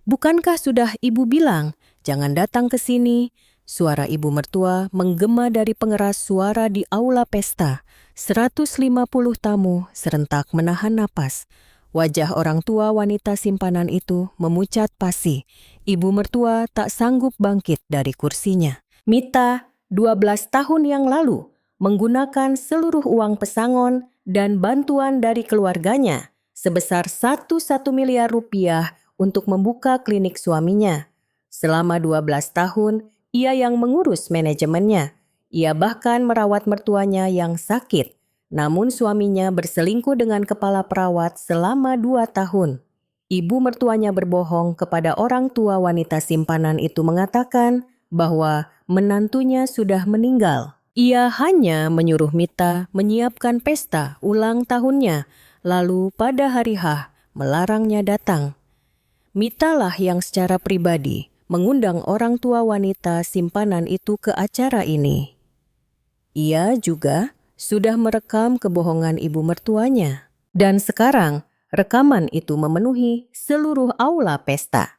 Bukankah sudah ibu bilang, jangan datang ke sini? Suara ibu mertua menggema dari pengeras suara di aula pesta. 150 tamu serentak menahan napas. Wajah orang tua wanita simpanan itu memucat pasi. Ibu mertua tak sanggup bangkit dari kursinya. Mita, 12 tahun yang lalu, menggunakan seluruh uang pesangon dan bantuan dari keluarganya sebesar 1 miliar rupiah untuk membuka klinik suaminya. Selama 12 tahun, ia yang mengurus manajemennya. Ia bahkan merawat mertuanya yang sakit. Namun suaminya berselingkuh dengan kepala perawat selama 2 tahun. Ibu mertuanya berbohong kepada orang tua wanita simpanan itu mengatakan bahwa menantunya sudah meninggal. Ia hanya menyuruh Mita menyiapkan pesta ulang tahunnya, lalu pada hari H melarangnya datang. Mita lah yang secara pribadi mengundang orang tua wanita simpanan itu ke acara ini. Ia juga sudah merekam kebohongan ibu mertuanya. Dan sekarang rekaman itu memenuhi seluruh aula pesta.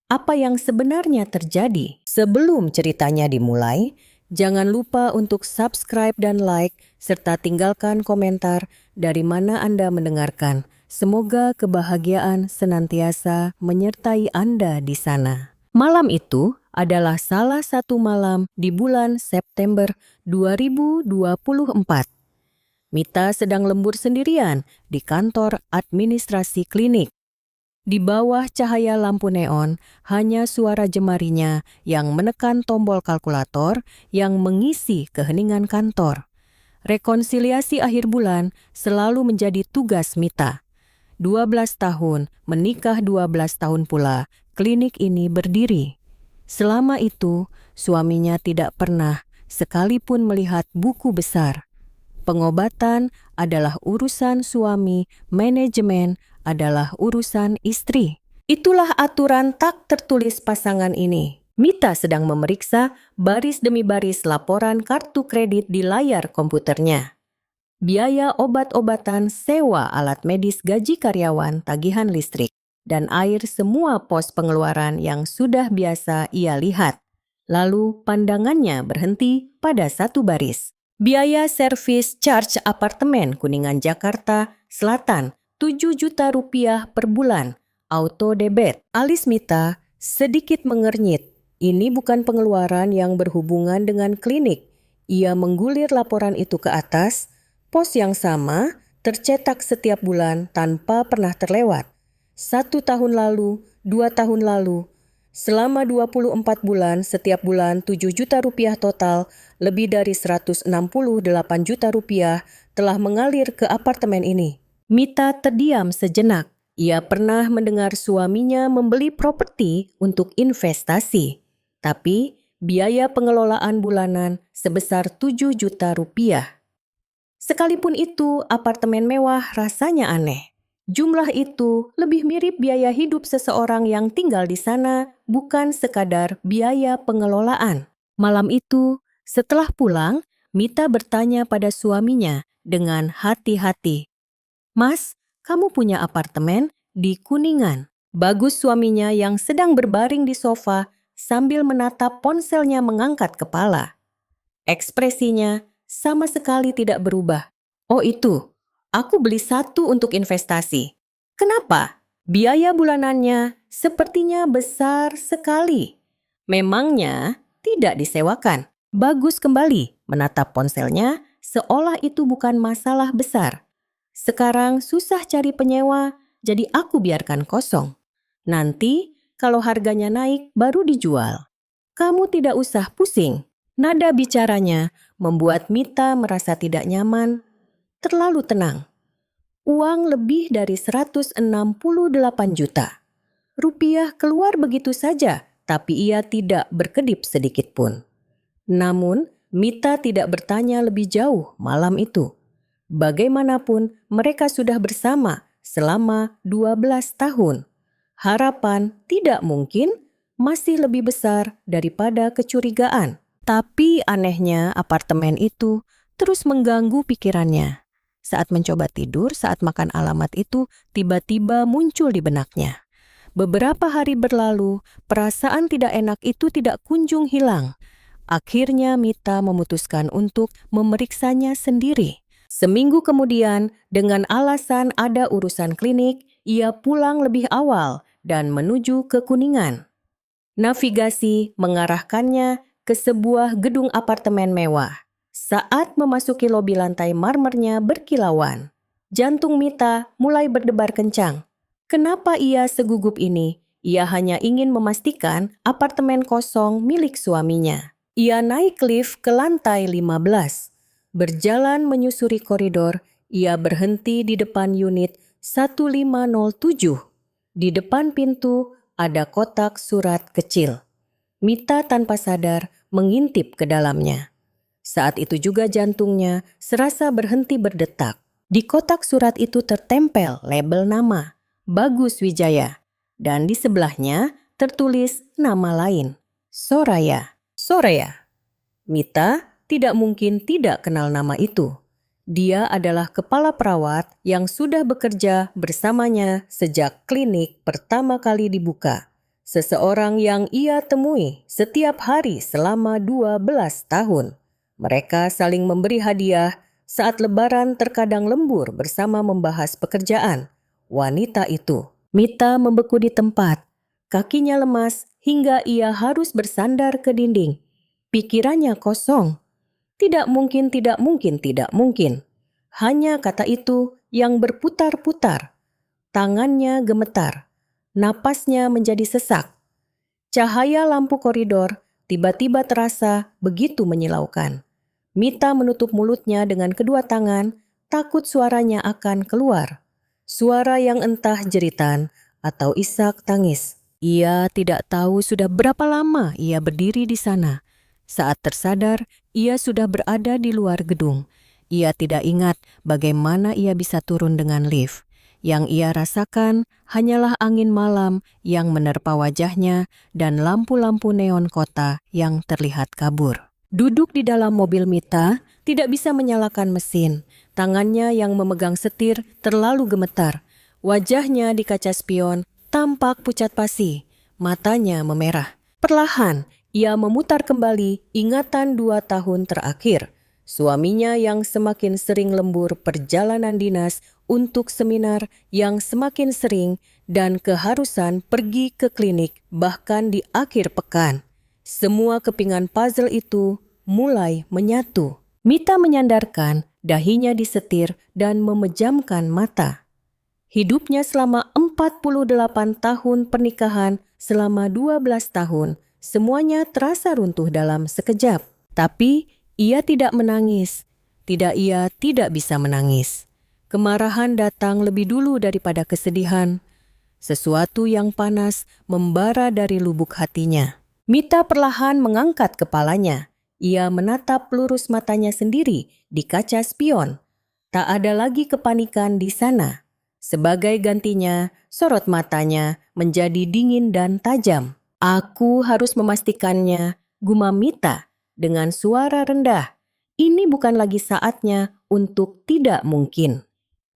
Apa yang sebenarnya terjadi? Sebelum ceritanya dimulai, jangan lupa untuk subscribe dan like, serta tinggalkan komentar dari mana Anda mendengarkan. Semoga kebahagiaan senantiasa menyertai Anda di sana. Malam itu adalah salah satu malam di bulan September 2024. Mita sedang lembur sendirian di kantor administrasi klinik. Di bawah cahaya lampu neon, hanya suara jemarinya yang menekan tombol kalkulator yang mengisi keheningan kantor. Rekonsiliasi akhir bulan selalu menjadi tugas Mita. 12 tahun, menikah 12 tahun pula, klinik ini berdiri. Selama itu, suaminya tidak pernah sekalipun melihat buku besar. Pengobatan adalah urusan suami, manajemen adalah urusan istri. Itulah aturan tak tertulis pasangan ini. Mita sedang memeriksa baris demi baris laporan kartu kredit di layar komputernya. Biaya obat-obatan, sewa alat medis, gaji karyawan, tagihan listrik, dan air, semua pos pengeluaran yang sudah biasa ia lihat. Lalu pandangannya berhenti pada satu baris. Biaya servis charge apartemen Kuningan Jakarta Selatan 7 juta rupiah per bulan, auto debit. Alis Mita sedikit mengernyit. Ini bukan pengeluaran yang berhubungan dengan klinik. Ia menggulir laporan itu ke atas. Pos yang sama tercetak setiap bulan tanpa pernah terlewat. 1 tahun lalu, 2 tahun lalu. Selama 24 bulan, setiap bulan 7 juta rupiah total, lebih dari 168 juta rupiah telah mengalir ke apartemen ini. Mita terdiam sejenak. Ia pernah mendengar suaminya membeli properti untuk investasi. Tapi biaya pengelolaan bulanan sebesar 7 juta rupiah. Sekalipun itu, apartemen mewah rasanya aneh. Jumlah itu lebih mirip biaya hidup seseorang yang tinggal di sana, bukan sekadar biaya pengelolaan. Malam itu, setelah pulang, Mita bertanya pada suaminya dengan hati-hati, "Mas, kamu punya apartemen di Kuningan?" Bagus suaminya yang sedang berbaring di sofa sambil menatap ponselnya mengangkat kepala. Ekspresinya sama sekali tidak berubah. "Oh itu, aku beli satu untuk investasi." "Kenapa?" "Biaya bulanannya sepertinya besar sekali." "Memangnya tidak disewakan?" Bagus kembali menatap ponselnya seolah itu bukan masalah besar. "Sekarang susah cari penyewa, jadi aku biarkan kosong. Nanti kalau harganya naik baru dijual. Kamu tidak usah pusing." Nada bicaranya membuat Mita merasa tidak nyaman, terlalu tenang. Uang lebih dari 168 juta rupiah keluar begitu saja, tapi ia tidak berkedip sedikit pun. Namun, Mita tidak bertanya lebih jauh malam itu. Bagaimanapun, mereka sudah bersama selama 12 tahun. Harapan tidak mungkin masih lebih besar daripada kecurigaan. Tapi anehnya apartemen itu terus mengganggu pikirannya. Saat mencoba tidur, saat makan alamat itu tiba-tiba muncul di benaknya. Beberapa hari berlalu, perasaan tidak enak itu tidak kunjung hilang. Akhirnya Mita memutuskan untuk memeriksanya sendiri. Seminggu kemudian, dengan alasan ada urusan klinik, ia pulang lebih awal dan menuju ke Kuningan. Navigasi mengarahkannya ke sebuah gedung apartemen mewah. Saat memasuki lobi, lantai marmernya berkilauan. Jantung Mita mulai berdebar kencang. Kenapa ia segugup ini? Ia hanya ingin memastikan apartemen kosong milik suaminya. Ia naik lift ke lantai 15. Berjalan menyusuri koridor, ia berhenti di depan unit 1507. Di depan pintu ada kotak surat kecil. Mita tanpa sadar mengintip ke dalamnya. Saat itu juga jantungnya serasa berhenti berdetak. Di kotak surat itu tertempel label nama, Bagus Wijaya. Dan di sebelahnya tertulis nama lain, Soraya. Soraya. Mita tidak mungkin tidak kenal nama itu. Dia adalah kepala perawat yang sudah bekerja bersamanya sejak klinik pertama kali dibuka. Seseorang yang ia temui setiap hari selama 12 tahun. Mereka saling memberi hadiah saat lebaran, terkadang lembur bersama membahas pekerjaan. Wanita itu. Mita membeku di tempat. Kakinya lemas hingga ia harus bersandar ke dinding. Pikirannya kosong. Tidak mungkin, tidak mungkin, tidak mungkin. Hanya kata itu yang berputar-putar. Tangannya gemetar. Napasnya menjadi sesak. Cahaya lampu koridor tiba-tiba terasa begitu menyilaukan. Mita menutup mulutnya dengan kedua tangan, takut suaranya akan keluar. Suara yang entah jeritan atau isak tangis. Ia tidak tahu sudah berapa lama ia berdiri di sana. Saat tersadar, ia sudah berada di luar gedung. Ia tidak ingat bagaimana ia bisa turun dengan lift. Yang ia rasakan hanyalah angin malam yang menerpa wajahnya dan lampu-lampu neon kota yang terlihat kabur. Duduk di dalam mobil Mita, tidak bisa menyalakan mesin. Tangannya yang memegang setir terlalu gemetar. Wajahnya di kaca spion tampak pucat pasi. Matanya memerah. Perlahan, ia memutar kembali ingatan 2 tahun terakhir. Suaminya yang semakin sering lembur perjalanan dinas untuk seminar yang semakin sering dan keharusan pergi ke klinik bahkan di akhir pekan. Semua kepingan puzzle itu mulai menyatu. Mita menyandarkan dahinya di setir dan memejamkan mata. Hidupnya selama 48 tahun pernikahan, selama 12 tahun, semuanya terasa runtuh dalam sekejap. Tapi ia tidak menangis. Ia tidak bisa menangis. Kemarahan datang lebih dulu daripada kesedihan. Sesuatu yang panas membara dari lubuk hatinya. Mita perlahan mengangkat kepalanya. Ia menatap lurus matanya sendiri di kaca spion. Tak ada lagi kepanikan di sana. Sebagai gantinya, sorot matanya menjadi dingin dan tajam. Aku harus memastikannya, gumam Mita dengan suara rendah. Ini bukan lagi saatnya untuk tidak mungkin.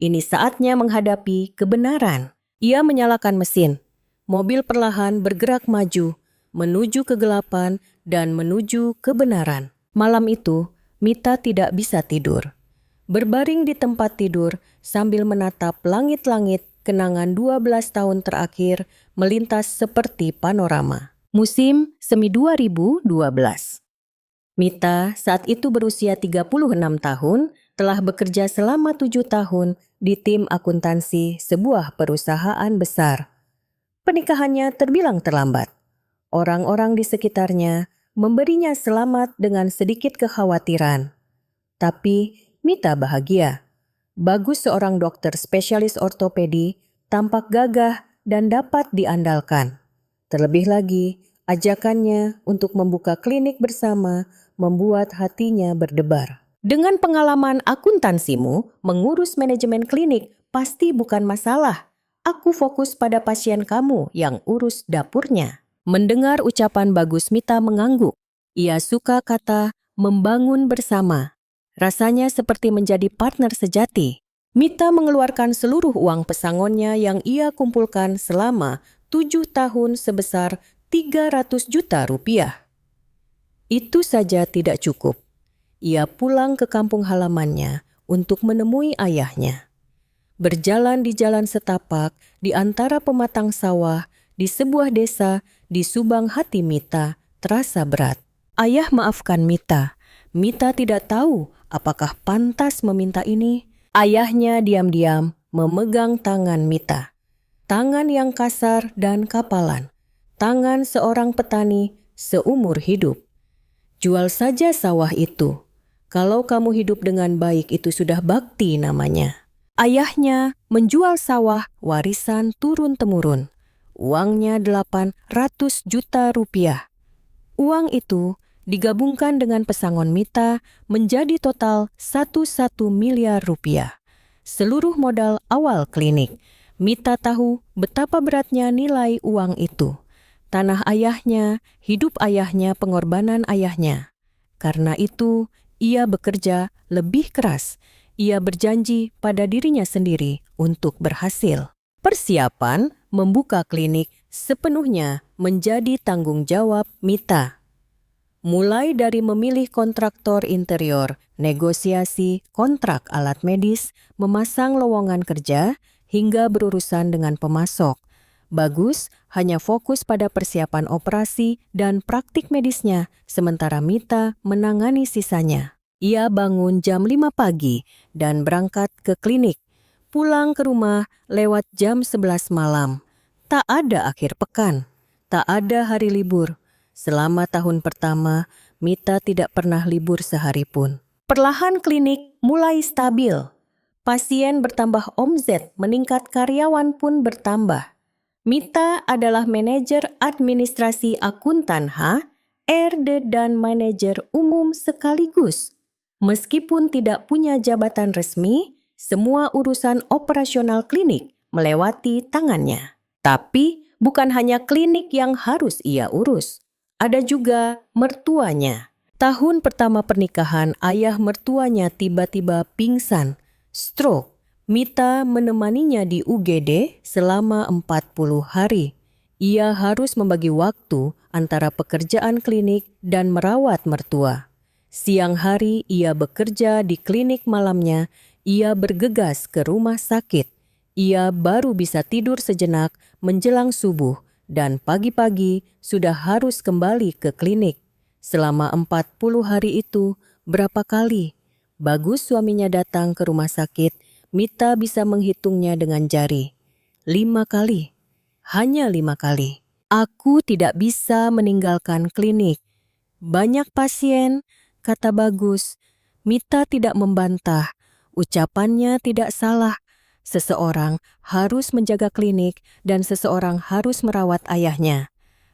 Ini saatnya menghadapi kebenaran. Ia menyalakan mesin. Mobil perlahan bergerak maju, menuju kegelapan dan menuju kebenaran. Malam itu, Mita tidak bisa tidur. Berbaring di tempat tidur sambil menatap langit-langit, kenangan 12 tahun terakhir melintas seperti panorama. Musim semi 2012. Mita saat itu berusia 36 tahun, telah bekerja selama 7 tahun di tim akuntansi sebuah perusahaan besar. Pernikahannya terbilang terlambat. Orang-orang di sekitarnya memberinya selamat dengan sedikit kekhawatiran. Tapi Mita bahagia. Bagus seorang dokter spesialis ortopedi, tampak gagah dan dapat diandalkan. Terlebih lagi, ajakannya untuk membuka klinik bersama membuat hatinya berdebar. Dengan pengalaman akuntansimu, mengurus manajemen klinik pasti bukan masalah. Aku fokus pada pasien kamu yang urus dapurnya. Mendengar ucapan Bagus, Mita mengangguk. Ia suka kata membangun bersama. Rasanya seperti menjadi partner sejati. Mita mengeluarkan seluruh uang pesangonnya yang ia kumpulkan selama 7 tahun sebesar 300 juta rupiah. Itu saja tidak cukup. Ia pulang ke kampung halamannya untuk menemui ayahnya. Berjalan di jalan setapak di antara pematang sawah di sebuah desa di Subang, hati Mita terasa berat. Ayah, maafkan Mita. Mita tidak tahu apakah pantas meminta ini. Ayahnya diam-diam memegang tangan Mita. Tangan yang kasar dan kapalan. Tangan seorang petani seumur hidup. Jual saja sawah itu. Kalau kamu hidup dengan baik, itu sudah bakti namanya. Ayahnya menjual sawah warisan turun-temurun. Uangnya 800 juta rupiah. Uang itu digabungkan dengan pesangon Mita menjadi total 1 miliar rupiah. Seluruh modal awal klinik. Mita tahu betapa beratnya nilai uang itu. Tanah ayahnya, hidup ayahnya, pengorbanan ayahnya. Karena itu, ia bekerja lebih keras. Ia berjanji pada dirinya sendiri untuk berhasil. Persiapan membuka klinik sepenuhnya menjadi tanggung jawab Mita. Mulai dari memilih kontraktor interior, negosiasi kontrak alat medis, memasang lowongan kerja, hingga berurusan dengan pemasok. Bagus hanya fokus pada persiapan operasi dan praktik medisnya, sementara Mita menangani sisanya. Ia bangun jam 5 pagi dan berangkat ke klinik. Pulang ke rumah lewat jam 11 malam. Tak ada akhir pekan, tak ada hari libur. Selama tahun pertama, Mita tidak pernah libur sehari pun. Perlahan klinik mulai stabil. Pasien bertambah, omset meningkat, karyawan pun bertambah. Mita adalah manajer administrasi, akuntan HRD, dan manajer umum sekaligus. Meskipun tidak punya jabatan resmi, semua urusan operasional klinik melewati tangannya. Tapi bukan hanya klinik yang harus ia urus. Ada juga mertuanya. Tahun pertama pernikahan, ayah mertuanya tiba-tiba pingsan, stroke. Mita menemaninya di UGD selama 40 hari. Ia harus membagi waktu antara pekerjaan klinik dan merawat mertua. Siang hari ia bekerja di klinik, malamnya ia bergegas ke rumah sakit. Ia baru bisa tidur sejenak menjelang subuh dan pagi-pagi sudah harus kembali ke klinik. Selama 40 hari itu, berapa kali Bagus suaminya datang ke rumah sakit, Mita bisa menghitungnya dengan jari. 5 kali. Hanya 5 kali. Aku tidak bisa meninggalkan klinik. Banyak pasien, kata Bagus. Mita tidak membantah. Ucapannya tidak salah. Seseorang harus menjaga klinik dan seseorang harus merawat ayahnya.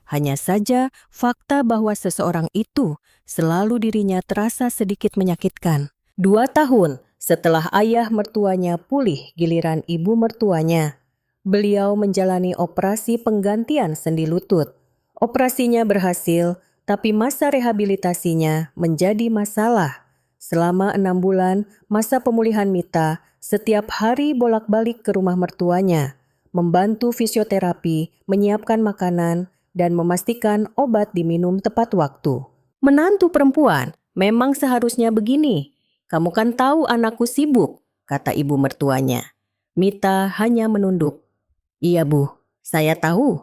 Hanya saja fakta bahwa seseorang itu selalu dirinya terasa sedikit menyakitkan. 2 tahun setelah ayah mertuanya pulih, giliran ibu mertuanya. Beliau menjalani operasi penggantian sendi lutut. Operasinya berhasil, tapi masa rehabilitasinya menjadi masalah. Selama 6 bulan, masa pemulihan Mita setiap hari bolak-balik ke rumah mertuanya, membantu fisioterapi, menyiapkan makanan, dan memastikan obat diminum tepat waktu. Menantu perempuan, memang seharusnya begini. Kamu kan tahu anakku sibuk, kata ibu mertuanya. Mita hanya menunduk. Iya Bu, saya tahu.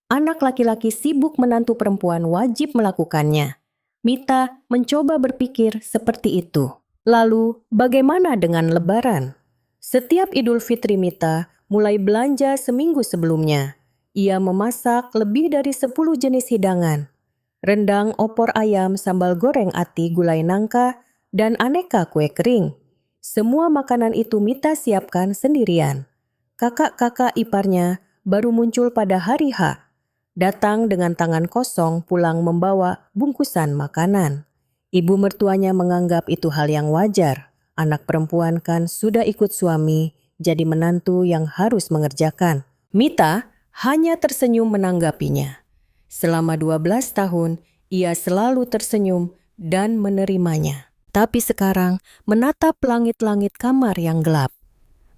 Anak laki-laki sibuk, menantu perempuan wajib melakukannya. Mita mencoba berpikir seperti itu. Lalu, bagaimana dengan Lebaran? Setiap Idul Fitri Mita mulai belanja seminggu sebelumnya. Ia memasak lebih dari 10 jenis hidangan. Rendang, opor ayam, sambal goreng ati, gulai nangka, dan aneka kue kering. Semua makanan itu Mita siapkan sendirian. Kakak-kakak iparnya baru muncul pada hari H. Datang dengan tangan kosong, pulang membawa bungkusan makanan. Ibu mertuanya menganggap itu hal yang wajar. Anak perempuan kan sudah ikut suami, jadi menantu yang harus mengerjakan. Mita hanya tersenyum menanggapinya. Selama 12 tahun, ia selalu tersenyum dan menerimanya. Tapi sekarang menatap langit-langit kamar yang gelap.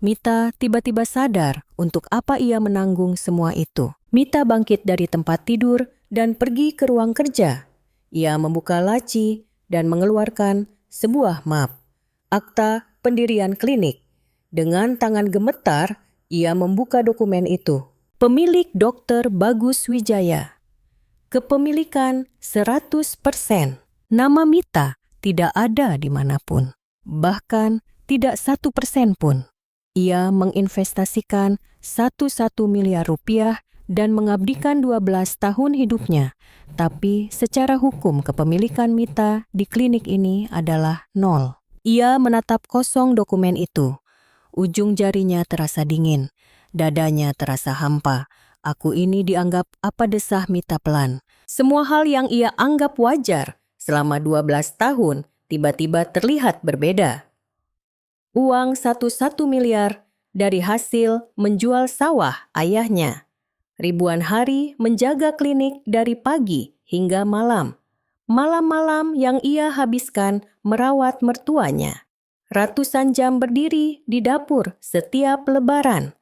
Mita tiba-tiba sadar untuk apa ia menanggung semua itu. Mita bangkit dari tempat tidur dan pergi ke ruang kerja. Ia membuka laci dan mengeluarkan sebuah map, akta pendirian klinik. Dengan tangan gemetar, ia membuka dokumen itu. Pemilik Dr. Bagus Wijaya. Kepemilikan 100%. Nama Mita tidak ada dimanapun. Bahkan tidak 1% pun. Ia menginvestasikan 1 miliar rupiah dan mengabdikan 12 tahun hidupnya. Tapi secara hukum kepemilikan Mita di klinik ini adalah 0. Ia menatap kosong dokumen itu. Ujung jarinya terasa dingin. Dadanya terasa hampa. Aku ini dianggap apa, desah Mita pelan. Semua hal yang ia anggap wajar selama 12 tahun tiba-tiba terlihat berbeda. Uang 1 miliar dari hasil menjual sawah ayahnya. Ribuan hari menjaga klinik dari pagi hingga malam. Malam-malam yang ia habiskan merawat mertuanya. Ratusan jam berdiri di dapur setiap lebaran.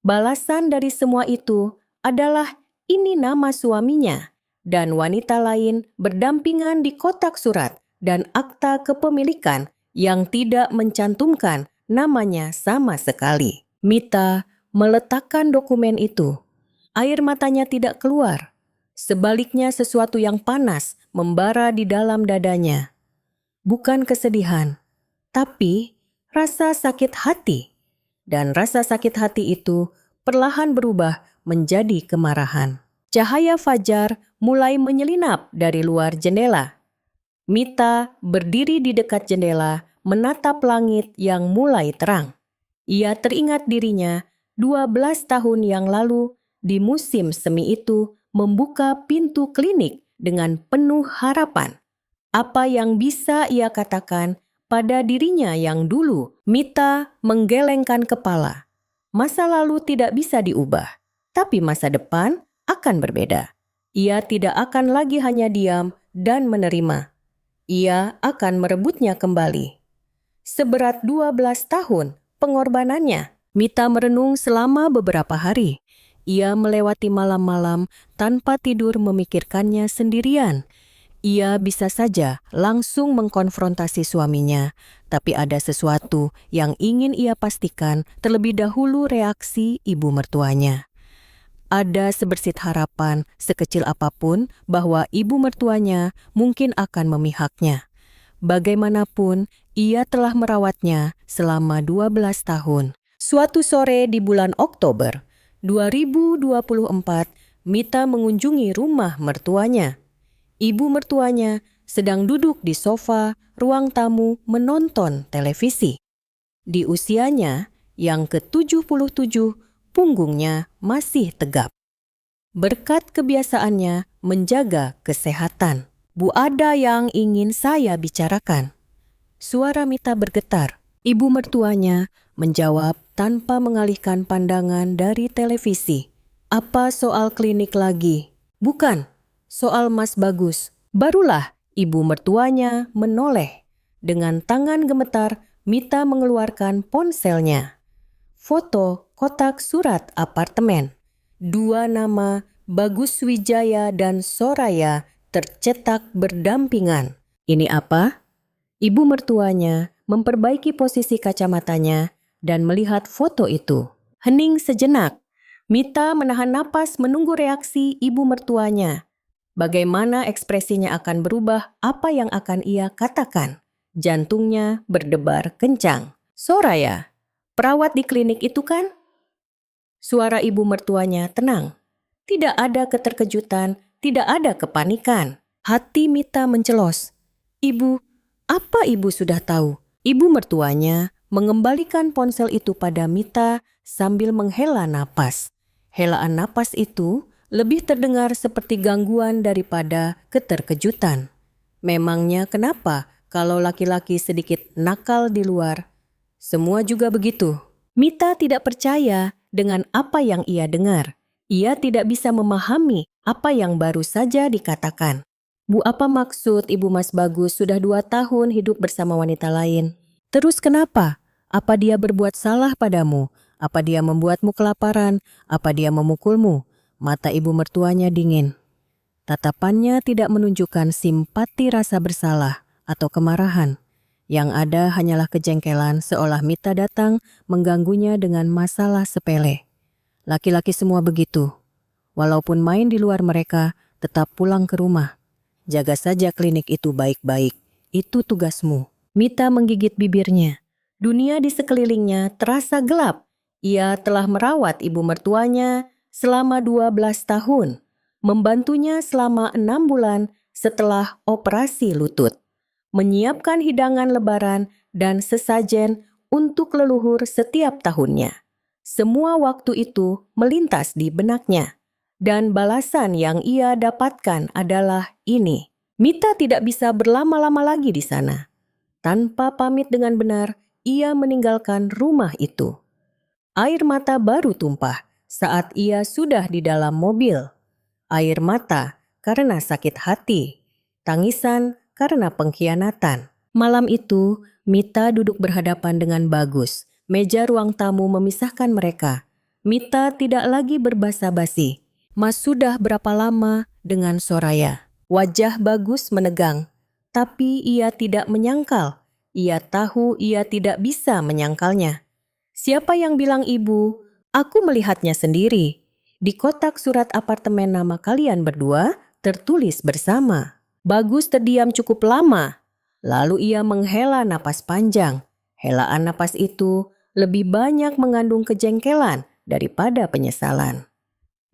Balasan dari semua itu adalah ini nama suaminya dan wanita lain berdampingan di kotak surat dan akta kepemilikan yang tidak mencantumkan namanya sama sekali. Mita meletakkan dokumen itu. Air matanya tidak keluar. Sebaliknya sesuatu yang panas membara di dalam dadanya. Bukan kesedihan, tapi rasa sakit hati. Dan rasa sakit hati itu perlahan berubah menjadi kemarahan. Cahaya fajar mulai menyelinap dari luar jendela. Mita berdiri di dekat jendela menatap langit yang mulai terang. Ia teringat dirinya 12 tahun yang lalu di musim semi itu membuka pintu klinik dengan penuh harapan. Apa yang bisa ia katakan pada dirinya yang dulu? Mita menggelengkan kepala. Masa lalu tidak bisa diubah, tapi masa depan akan berbeda. Ia tidak akan lagi hanya diam dan menerima. Ia akan merebutnya kembali. Seberat 12 tahun pengorbanannya. Mita merenung selama beberapa hari. Ia melewati malam-malam tanpa tidur memikirkannya sendirian. Ia bisa saja langsung mengkonfrontasi suaminya, tapi ada sesuatu yang ingin ia pastikan terlebih dahulu reaksi ibu mertuanya. Ada sebersit harapan sekecil apapun bahwa ibu mertuanya mungkin akan memihaknya. Bagaimanapun, ia telah merawatnya selama 12 tahun. Suatu sore di bulan Oktober 2024, Mita mengunjungi rumah mertuanya. Ibu mertuanya sedang duduk di sofa ruang tamu menonton televisi. Di usianya yang ke-77, punggungnya masih tegap. Berkat kebiasaannya menjaga kesehatan. Bu, ada yang ingin saya bicarakan. Suara Mita bergetar. Ibu mertuanya menjawab tanpa mengalihkan pandangan dari televisi. Apa soal klinik lagi? Bukan, soal Mas Bagus. Barulah ibu mertuanya menoleh. Dengan tangan gemetar, Mita mengeluarkan ponselnya. Foto kotak surat apartemen. 2 nama, Bagus Wijaya dan Soraya, tercetak berdampingan. Ini apa? Ibu mertuanya memperbaiki posisi kacamatanya dan melihat foto itu. Hening sejenak. Mita menahan napas menunggu reaksi ibu mertuanya. Bagaimana ekspresinya akan berubah, apa yang akan ia katakan. Jantungnya berdebar kencang. Soraya, perawat di klinik itu kan? Suara ibu mertuanya tenang. Tidak ada keterkejutan, tidak ada kepanikan. Hati Mita mencelos. Ibu, apa ibu sudah tahu? Ibu mertuanya mengembalikan ponsel itu pada Mita sambil menghela napas. Helaan napas itu lebih terdengar seperti gangguan daripada keterkejutan. Memangnya kenapa kalau laki-laki sedikit nakal di luar, semua juga begitu? Mita tidak percaya dengan apa yang ia dengar. Ia tidak bisa memahami apa yang baru saja dikatakan. Bu, apa maksud Ibu Mas Bagus sudah 2 tahun hidup bersama wanita lain? Terus kenapa? Apa dia berbuat salah padamu? Apa dia membuatmu kelaparan? Apa dia memukulmu? Mata ibu mertuanya dingin. Tatapannya tidak menunjukkan simpati rasa bersalah atau kemarahan. Yang ada hanyalah kejengkelan seolah Mita datang mengganggunya dengan masalah sepele. Laki-laki semua begitu. Walaupun main di luar mereka, tetap pulang ke rumah. Jaga saja klinik itu baik-baik. Itu tugasmu. Mita menggigit bibirnya. Dunia di sekelilingnya terasa gelap. Ia telah merawat ibu mertuanya selama 12 tahun. Membantunya selama 6 bulan setelah operasi lutut. Menyiapkan hidangan lebaran dan sesajen untuk leluhur setiap tahunnya. Semua waktu itu melintas di benaknya. Dan balasan yang ia dapatkan adalah ini. Mita tidak bisa berlama-lama lagi di sana. Tanpa pamit dengan benar, ia meninggalkan rumah itu. Air mata baru tumpah saat ia sudah di dalam mobil. Air mata karena sakit hati. Tangisan karena pengkhianatan. Malam itu, Mita duduk berhadapan dengan Bagus. Meja ruang tamu memisahkan mereka. Mita tidak lagi berbasa-basi. Mas sudah berapa lama dengan Soraya? Wajah Bagus menegang, tapi ia tidak menyangkal. Ia tahu ia tidak bisa menyangkalnya. Siapa yang bilang ibu? Aku melihatnya sendiri. Di kotak surat apartemen nama kalian berdua tertulis bersama. Bagus terdiam cukup lama. Lalu ia menghela napas panjang. Helaan napas itu lebih banyak mengandung kejengkelan daripada penyesalan.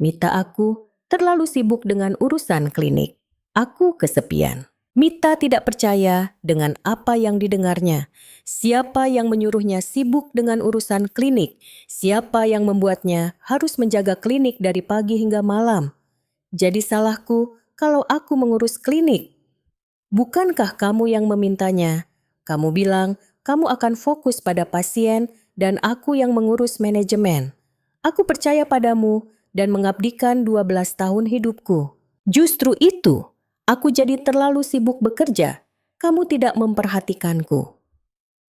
Mita, aku terlalu sibuk dengan urusan klinik. Aku kesepian. Mita tidak percaya dengan apa yang didengarnya. Siapa yang menyuruhnya sibuk dengan urusan klinik? Siapa yang membuatnya harus menjaga klinik dari pagi hingga malam? Jadi salahku kalau aku mengurus klinik. Bukankah kamu yang memintanya? Kamu bilang kamu akan fokus pada pasien dan aku yang mengurus manajemen. Aku percaya padamu dan mengabdikan 12 tahun hidupku. Justru itu, aku jadi terlalu sibuk bekerja. Kamu tidak memperhatikanku.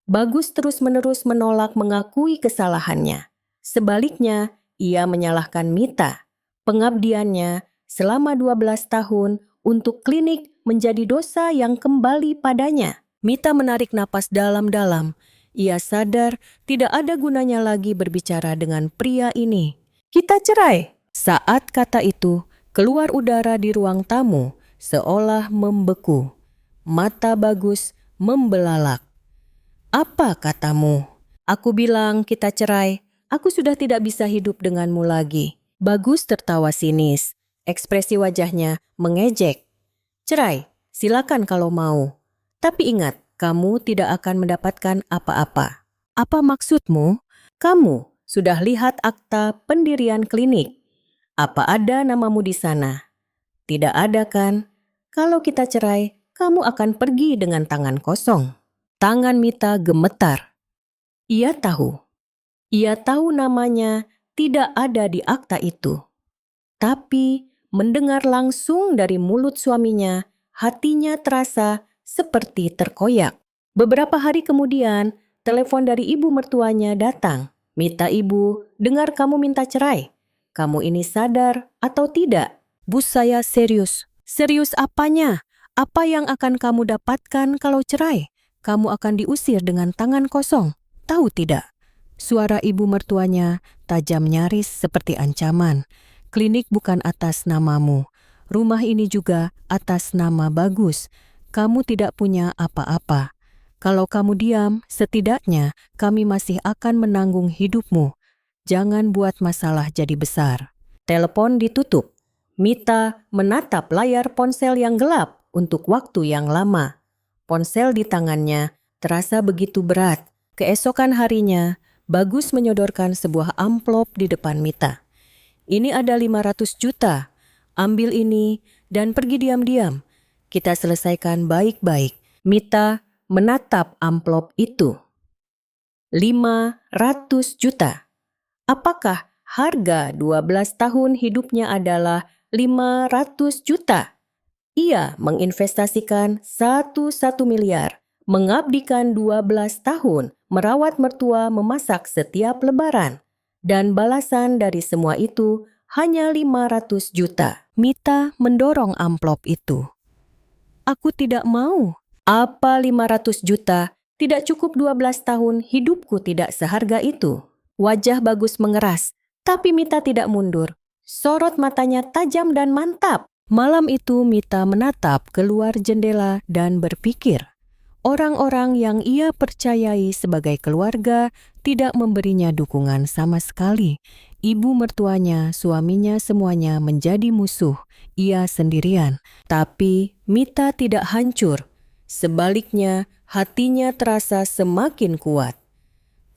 Bagus terus-menerus menolak mengakui kesalahannya. Sebaliknya, ia menyalahkan Mita. Pengabdiannya selama 12 tahun untuk klinik menjadi dosa yang kembali padanya. Mita menarik napas dalam-dalam. Ia sadar tidak ada gunanya lagi berbicara dengan pria ini. Kita cerai. Saat kata itu keluar udara di ruang tamu seolah membeku. Mata Bagus membelalak. Apa katamu? Aku bilang kita cerai. Aku sudah tidak bisa hidup denganmu lagi. Bagus tertawa sinis. Ekspresi wajahnya mengejek. Cerai, silakan kalau mau. Tapi ingat, kamu tidak akan mendapatkan apa-apa. Apa maksudmu? Kamu sudah lihat akta pendirian klinik. Apa ada namamu di sana? Tidak ada kan? Kalau kita cerai, kamu akan pergi dengan tangan kosong. Tangan Mita gemetar. Ia tahu namanya tidak ada di akta itu. Tapi mendengar langsung dari mulut suaminya, hatinya terasa seperti terkoyak. Beberapa hari kemudian, telepon dari ibu mertuanya datang. Mita, ibu, dengar kamu minta cerai. Kamu ini sadar atau tidak? Bu, saya serius. Serius apanya? Apa yang akan kamu dapatkan kalau cerai? Kamu akan diusir dengan tangan kosong. Tahu tidak? Suara ibu mertuanya tajam nyaris seperti ancaman. Klinik bukan atas namamu. Rumah ini juga atas nama Bagus. Kamu tidak punya apa-apa. Kalau kamu diam, setidaknya kami masih akan menanggung hidupmu. Jangan buat masalah jadi besar. Telepon ditutup. Mita menatap layar ponsel yang gelap untuk waktu yang lama. Ponsel di tangannya terasa begitu berat. Keesokan harinya, Bagus menyodorkan sebuah amplop di depan Mita. Ini ada 500 juta. Ambil ini dan pergi diam-diam. Kita selesaikan baik-baik. Mita menatap amplop itu. 500 juta. Apakah harga 12 tahun hidupnya adalah 500 juta? Ia menginvestasikan 1 miliar, mengabdikan 12 tahun, merawat mertua, memasak setiap lebaran. Dan balasan dari semua itu hanya 500 juta. Mita mendorong amplop itu. Aku tidak mau. Apa 500 juta? Tidak cukup 12 tahun hidupku tidak seharga itu. Wajah Bagus mengeras, tapi Mita tidak mundur. Sorot matanya tajam dan mantap. Malam itu Mita menatap keluar jendela dan berpikir. Orang-orang yang ia percayai sebagai keluarga tidak memberinya dukungan sama sekali. Ibu mertuanya, suaminya semuanya menjadi musuh. Ia sendirian. Tapi Mita tidak hancur. Sebaliknya, hatinya terasa semakin kuat.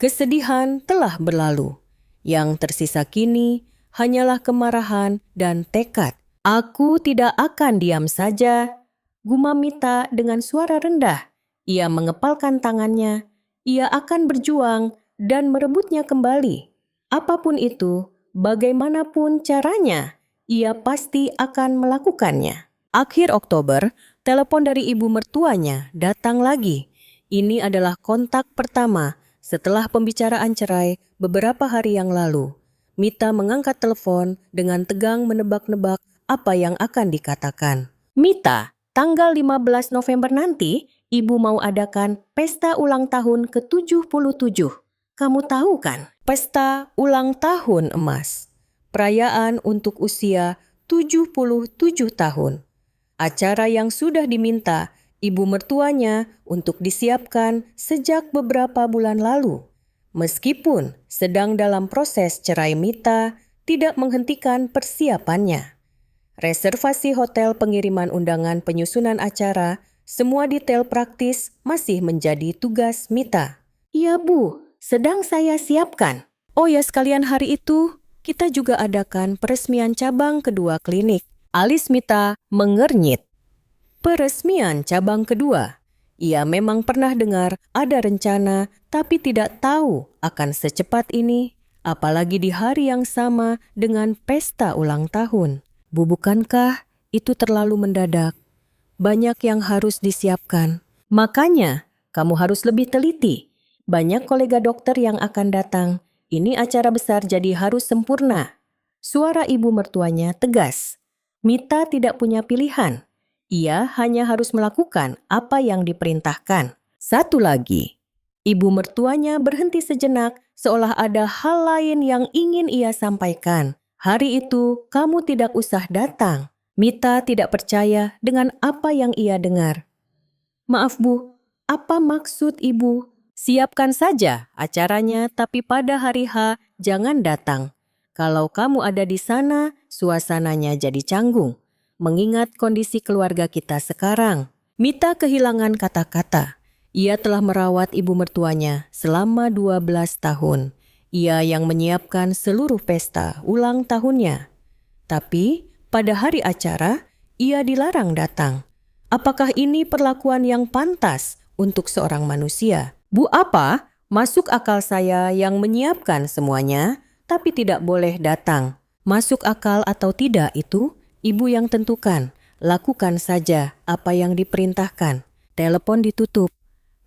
Kesedihan telah berlalu. Yang tersisa kini hanyalah kemarahan dan tekad. Aku tidak akan diam saja, gumam Mita dengan suara rendah. Ia mengepalkan tangannya. Ia akan berjuang dan merebutnya kembali. Apapun itu, bagaimanapun caranya, ia pasti akan melakukannya. Akhir Oktober, telepon dari ibu mertuanya datang lagi. Ini adalah kontak pertama setelah pembicaraan cerai beberapa hari yang lalu. Mita mengangkat telepon dengan tegang menebak-nebak apa yang akan dikatakan. Mita, tanggal 15 November nanti, Ibu mau adakan pesta ulang tahun ke-77. Kamu tahu kan? Pesta ulang tahun emas. Perayaan untuk usia 77 tahun. Acara yang sudah diminta ibu mertuanya untuk disiapkan sejak beberapa bulan lalu. Meskipun sedang dalam proses cerai, Mita tidak menghentikan persiapannya. Reservasi hotel, pengiriman undangan, penyusunan acara, semua detail praktis masih menjadi tugas Mita. Iya Bu, sedang saya siapkan. Oh ya, sekalian hari itu kita juga adakan peresmian cabang kedua klinik. Alis Mita mengernyit. Peresmian cabang kedua. Ia memang pernah dengar ada rencana tapi tidak tahu akan secepat ini, apalagi di hari yang sama dengan pesta ulang tahun. Bu, bukankah itu terlalu mendadak? Banyak yang harus disiapkan. Makanya, kamu harus lebih teliti. Banyak kolega dokter yang akan datang. Ini acara besar jadi harus sempurna. Suara ibu mertuanya tegas. Mita tidak punya pilihan. Ia hanya harus melakukan apa yang diperintahkan. Satu lagi, ibu mertuanya berhenti sejenak seolah ada hal lain yang ingin ia sampaikan. Hari itu kamu tidak usah datang. Mita tidak percaya dengan apa yang ia dengar. Maaf Bu, apa maksud Ibu? Siapkan saja acaranya, tapi pada hari H jangan datang. Kalau kamu ada di sana, suasananya jadi canggung. Mengingat kondisi keluarga kita sekarang. Mita kehilangan kata-kata. Ia telah merawat ibu mertuanya selama 12 tahun. Ia yang menyiapkan seluruh pesta ulang tahunnya. Tapi pada hari acara, ia dilarang datang. Apakah ini perlakuan yang pantas untuk seorang manusia? Bu, apa? Masuk akal saya yang menyiapkan semuanya, tapi tidak boleh datang. Masuk akal atau tidak itu, ibu yang tentukan. Lakukan saja apa yang diperintahkan. Telepon ditutup.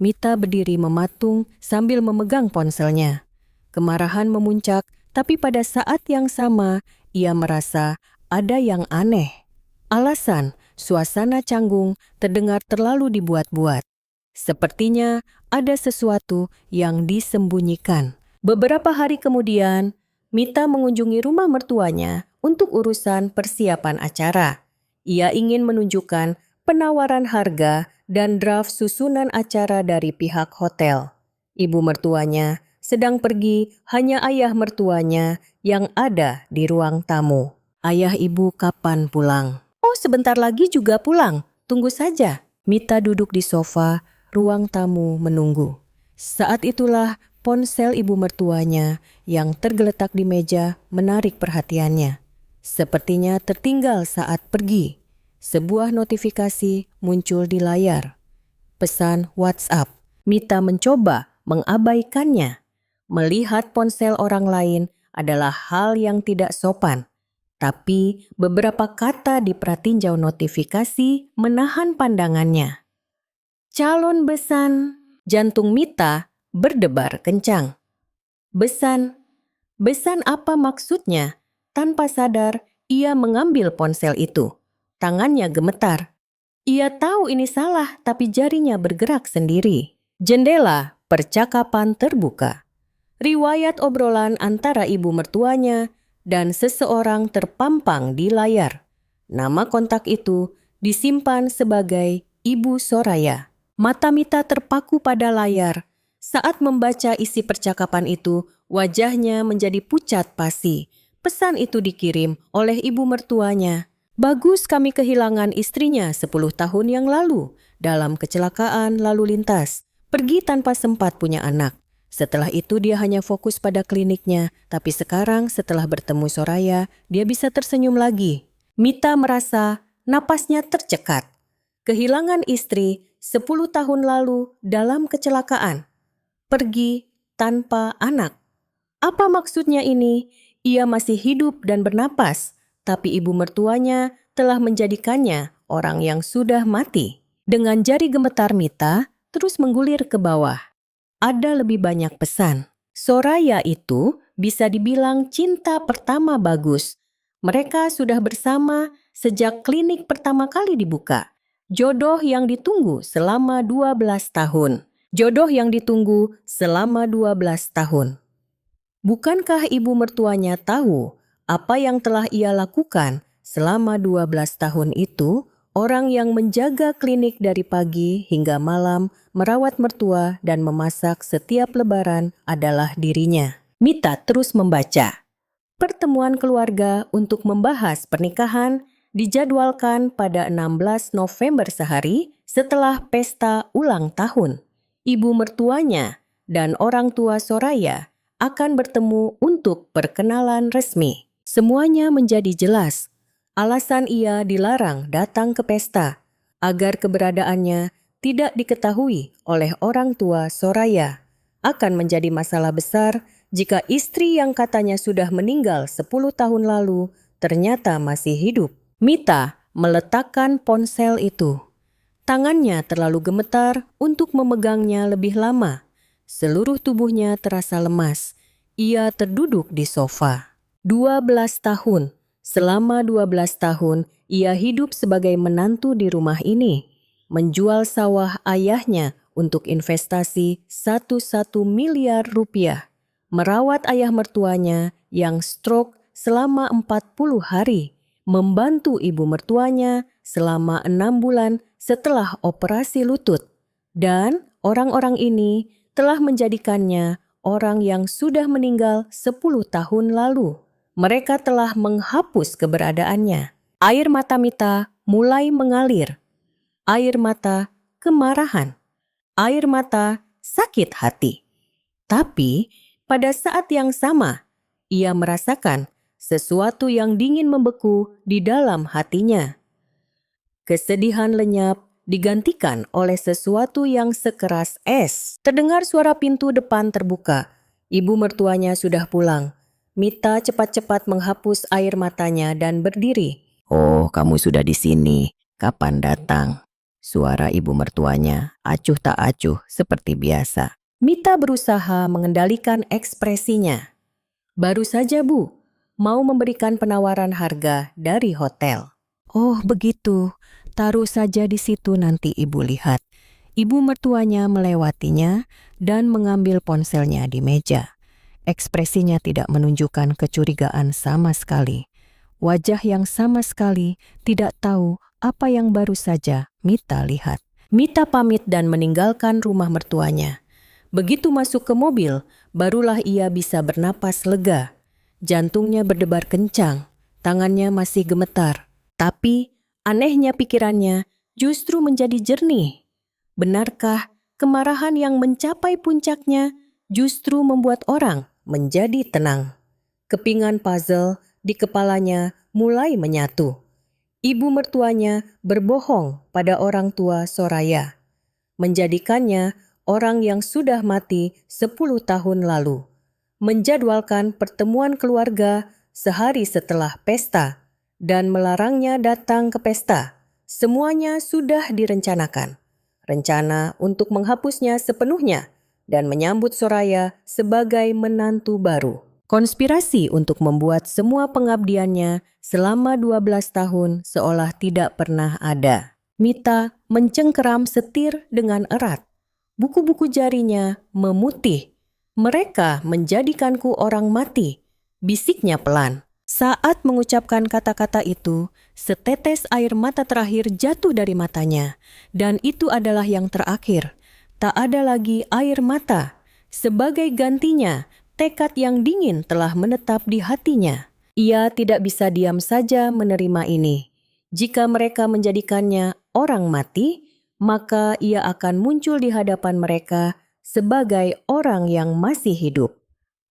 Mita berdiri mematung sambil memegang ponselnya. Kemarahan memuncak, tapi pada saat yang sama, ia merasa ada yang aneh. Alasan, suasana canggung terdengar terlalu dibuat-buat. Sepertinya ada sesuatu yang disembunyikan. Beberapa hari kemudian, Mita mengunjungi rumah mertuanya untuk urusan persiapan acara. Ia ingin menunjukkan penawaran harga dan draft susunan acara dari pihak hotel. Ibu mertuanya sedang pergi, hanya ayah mertuanya yang ada di ruang tamu. Ayah ibu kapan pulang? Oh, sebentar lagi juga pulang. Tunggu saja. Mita duduk di sofa, ruang tamu menunggu. Saat itulah ponsel ibu mertuanya yang tergeletak di meja menarik perhatiannya. Sepertinya tertinggal saat pergi. Sebuah notifikasi muncul di layar. Pesan WhatsApp. Mita mencoba mengabaikannya. Melihat ponsel orang lain adalah hal yang tidak sopan. Tapi beberapa kata di pratinjau notifikasi menahan pandangannya. Calon besan. Jantung Mita berdebar kencang. Besan? Besan apa maksudnya? Tanpa sadar, ia mengambil ponsel itu. Tangannya gemetar. Ia tahu ini salah, tapi jarinya bergerak sendiri. Jendela percakapan terbuka. Riwayat obrolan antara ibu mertuanya dan seseorang terpampang di layar. Nama kontak itu disimpan sebagai Ibu Soraya. Mata Mita terpaku pada layar. Saat membaca isi percakapan itu, wajahnya menjadi pucat pasi. Pesan itu dikirim oleh ibu mertuanya. Bagus kami kehilangan istrinya 10 tahun yang lalu dalam kecelakaan lalu lintas. Pergi tanpa sempat punya anak. Setelah itu dia hanya fokus pada kliniknya, tapi sekarang setelah bertemu Soraya, dia bisa tersenyum lagi. Mita merasa napasnya tercekat. Kehilangan istri 10 tahun lalu dalam kecelakaan. Pergi tanpa anak. Apa maksudnya ini? Ia masih hidup dan bernapas, tapi ibu mertuanya telah menjadikannya orang yang sudah mati. Dengan jari gemetar Mita terus menggulir ke bawah. Ada lebih banyak pesan. Soraya itu bisa dibilang cinta pertama Bagus. Mereka sudah bersama sejak klinik pertama kali dibuka. Jodoh yang ditunggu selama 12 tahun. Jodoh yang ditunggu selama 12 tahun. Bukankah ibu mertuanya tahu apa yang telah ia lakukan selama 12 tahun itu? Orang yang menjaga klinik dari pagi hingga malam, merawat mertua dan memasak setiap lebaran adalah dirinya. Mita terus membaca. Pertemuan keluarga untuk membahas pernikahan dijadwalkan pada 16 November sehari setelah pesta ulang tahun. Ibu mertuanya dan orang tua Soraya akan bertemu untuk perkenalan resmi. Semuanya menjadi jelas. Alasan ia dilarang datang ke pesta agar keberadaannya tidak diketahui oleh orang tua Soraya. Akan menjadi masalah besar jika istri yang katanya sudah meninggal 10 tahun lalu ternyata masih hidup. Mita meletakkan ponsel itu. Tangannya terlalu gemetar untuk memegangnya lebih lama. Seluruh tubuhnya terasa lemas. Ia terduduk di sofa. 12 tahun. Selama 12 tahun, ia hidup sebagai menantu di rumah ini. Menjual sawah ayahnya untuk investasi 1 miliar rupiah. Merawat ayah mertuanya yang stroke selama 40 hari. Membantu ibu mertuanya selama 6 bulan setelah operasi lutut. Dan orang-orang ini telah menjadikannya orang yang sudah meninggal 10 tahun lalu. Mereka telah menghapus keberadaannya. Air mata Mita mulai mengalir. Air mata kemarahan. Air mata sakit hati. Tapi pada saat yang sama, ia merasakan sesuatu yang dingin membeku di dalam hatinya. Kesedihan lenyap digantikan oleh sesuatu yang sekeras es. Terdengar suara pintu depan terbuka. Ibu mertuanya sudah pulang. Mita cepat-cepat menghapus air matanya dan berdiri. "Oh, kamu sudah di sini. Kapan datang?" Suara ibu mertuanya acuh tak acuh seperti biasa. Mita berusaha mengendalikan ekspresinya. "Baru saja, Bu. Mau memberikan penawaran harga dari hotel." "Oh, begitu. Taruh saja di situ nanti Ibu lihat." Ibu mertuanya melewatinya dan mengambil ponselnya di meja. Ekspresinya tidak menunjukkan kecurigaan sama sekali. Wajah yang sama sekali tidak tahu apa yang baru saja Mita lihat. Mita pamit dan meninggalkan rumah mertuanya. Begitu masuk ke mobil, barulah ia bisa bernapas lega. Jantungnya berdebar kencang, tangannya masih gemetar. Tapi anehnya pikirannya justru menjadi jernih. Benarkah kemarahan yang mencapai puncaknya justru membuat orang menjadi tenang? Kepingan puzzle di kepalanya mulai menyatu. Ibu mertuanya berbohong pada orang tua Soraya, menjadikannya orang yang sudah mati 10 tahun lalu. Menjadwalkan pertemuan keluarga sehari setelah pesta dan melarangnya datang ke pesta. Semuanya sudah direncanakan. Rencana untuk menghapusnya sepenuhnya dan menyambut Soraya sebagai menantu baru. Konspirasi untuk membuat semua pengabdiannya selama 12 tahun seolah tidak pernah ada. Mita mencengkeram setir dengan erat. Buku-buku jarinya memutih. Mereka menjadikanku orang mati, bisiknya pelan. Saat mengucapkan kata-kata itu, setetes air mata terakhir jatuh dari matanya. Dan itu adalah yang terakhir. Tak ada lagi air mata. Sebagai gantinya, tekad yang dingin telah menetap di hatinya. Ia tidak bisa diam saja menerima ini. Jika mereka menjadikannya orang mati, maka ia akan muncul di hadapan mereka sebagai orang yang masih hidup.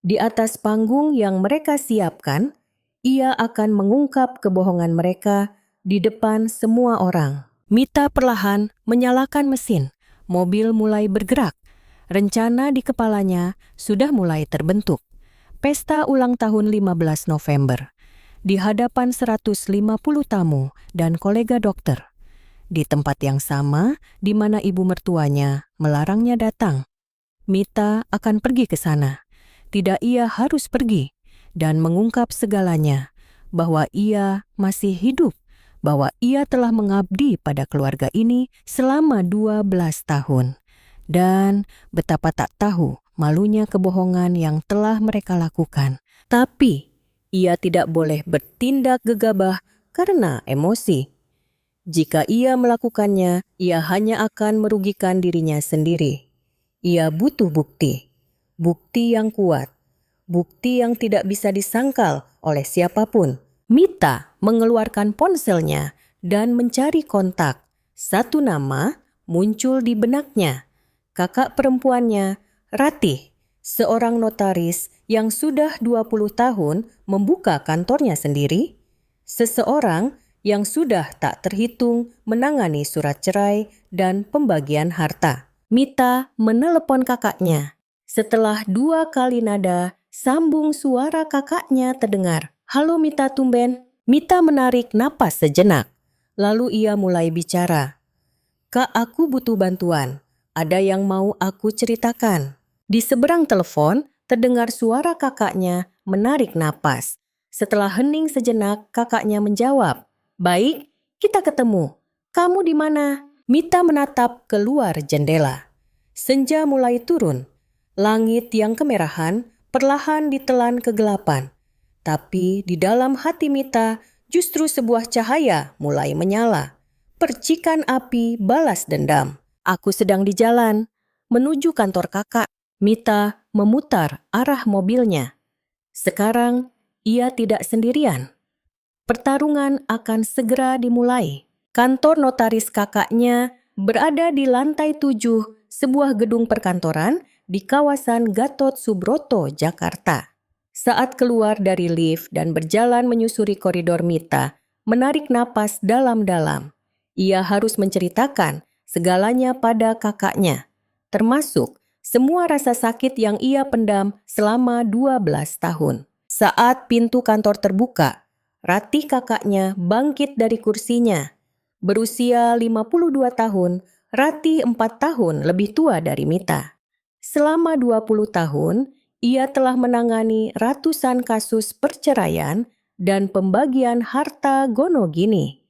Di atas panggung yang mereka siapkan, ia akan mengungkap kebohongan mereka di depan semua orang. Mita perlahan menyalakan mesin. Mobil mulai bergerak. Rencana di kepalanya sudah mulai terbentuk. Pesta ulang tahun 15 November. Di hadapan 150 tamu dan kolega dokter. Di tempat yang sama di mana ibu mertuanya melarangnya datang. Mita akan pergi ke sana. Tidak, ia harus pergi dan mengungkap segalanya, bahwa ia masih hidup, bahwa ia telah mengabdi pada keluarga ini selama 12 tahun. Dan betapa tak tahu malunya kebohongan yang telah mereka lakukan. Tapi ia tidak boleh bertindak gegabah karena emosi. Jika ia melakukannya, ia hanya akan merugikan dirinya sendiri. Ia butuh bukti, bukti yang kuat, bukti yang tidak bisa disangkal oleh siapapun. Mita mengeluarkan ponselnya dan mencari kontak. Satu nama muncul di benaknya. Kakak perempuannya, Ratih, seorang notaris yang sudah 20 tahun membuka kantornya sendiri. Seseorang yang sudah tak terhitung menangani surat cerai dan pembagian harta. Mita menelepon kakaknya. Setelah 2 kali nada, sambung suara kakaknya terdengar. "Halo Mita, tumben." Mita menarik napas sejenak. Lalu ia mulai bicara. "Kak, aku butuh bantuan. Ada yang mau aku ceritakan." Di seberang telepon, terdengar suara kakaknya menarik napas. Setelah hening sejenak, kakaknya menjawab, "Baik, kita ketemu. Kamu di mana?" Mita menatap keluar jendela. Senja mulai turun. Langit yang kemerahan perlahan ditelan kegelapan. Tapi di dalam hati Mita justru sebuah cahaya mulai menyala. Percikan api balas dendam. "Aku sedang di jalan, menuju kantor kakak." Mita memutar arah mobilnya. Sekarang ia tidak sendirian. Pertarungan akan segera dimulai. Kantor notaris kakaknya berada di lantai 7 sebuah gedung perkantoran di kawasan Gatot Subroto, Jakarta. Saat keluar dari lift dan berjalan menyusuri koridor, Mita menarik napas dalam-dalam. Ia harus menceritakan segalanya pada kakaknya, termasuk semua rasa sakit yang ia pendam selama 12 tahun. Saat pintu kantor terbuka, Ratih kakaknya bangkit dari kursinya. Berusia 52 tahun, Ratih 4 tahun lebih tua dari Mita. Selama 20 tahun, ia telah menangani ratusan kasus perceraian dan pembagian harta gono gini.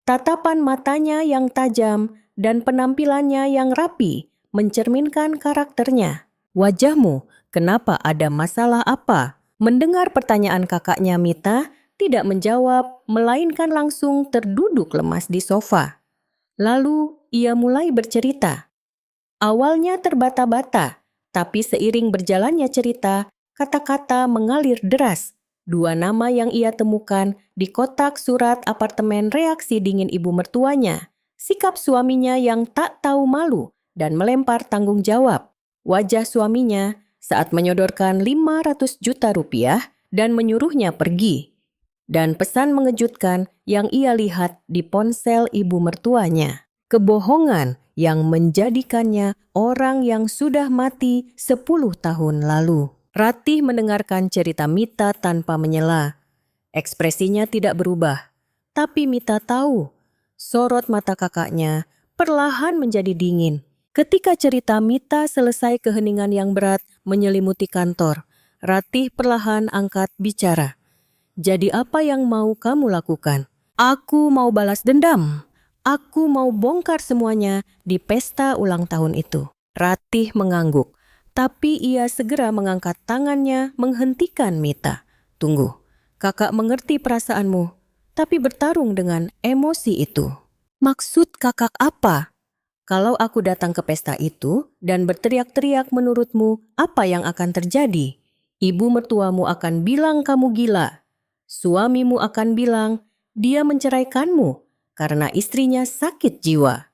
Tatapan matanya yang tajam dan penampilannya yang rapi mencerminkan karakternya. "Wajahmu, kenapa, ada masalah apa?" Mendengar pertanyaan kakaknya, Mita tidak menjawab, melainkan langsung terduduk lemas di sofa. Lalu ia mulai bercerita. Awalnya terbata-bata, tapi seiring berjalannya cerita, kata-kata mengalir deras. 2 nama yang ia temukan di kotak surat apartemen reaksi dingin ibu mertuanya. Sikap suaminya yang tak tahu malu dan melempar tanggung jawab. Wajah suaminya saat menyodorkan 500 juta rupiah dan menyuruhnya pergi. Dan pesan mengejutkan yang ia lihat di ponsel ibu mertuanya. Kebohongan yang menjadikannya orang yang sudah mati 10 tahun lalu. Ratih mendengarkan cerita Mita tanpa menyela. Ekspresinya tidak berubah, tapi Mita tahu sorot mata kakaknya perlahan menjadi dingin. Ketika cerita Mita selesai, keheningan yang berat menyelimuti kantor. Ratih perlahan angkat bicara. Jadi apa yang mau kamu lakukan? Aku mau balas dendam. Aku mau bongkar semuanya di pesta ulang tahun itu. Ratih mengangguk, tapi ia segera mengangkat tangannya menghentikan Mita. Tunggu, kakak mengerti perasaanmu, tapi bertarung dengan emosi itu. Maksud kakak apa? Kalau aku datang ke pesta itu dan berteriak-teriak menurutmu, apa yang akan terjadi? Ibu mertuamu akan bilang kamu gila. Suamimu akan bilang dia menceraikanmu karena istrinya sakit jiwa.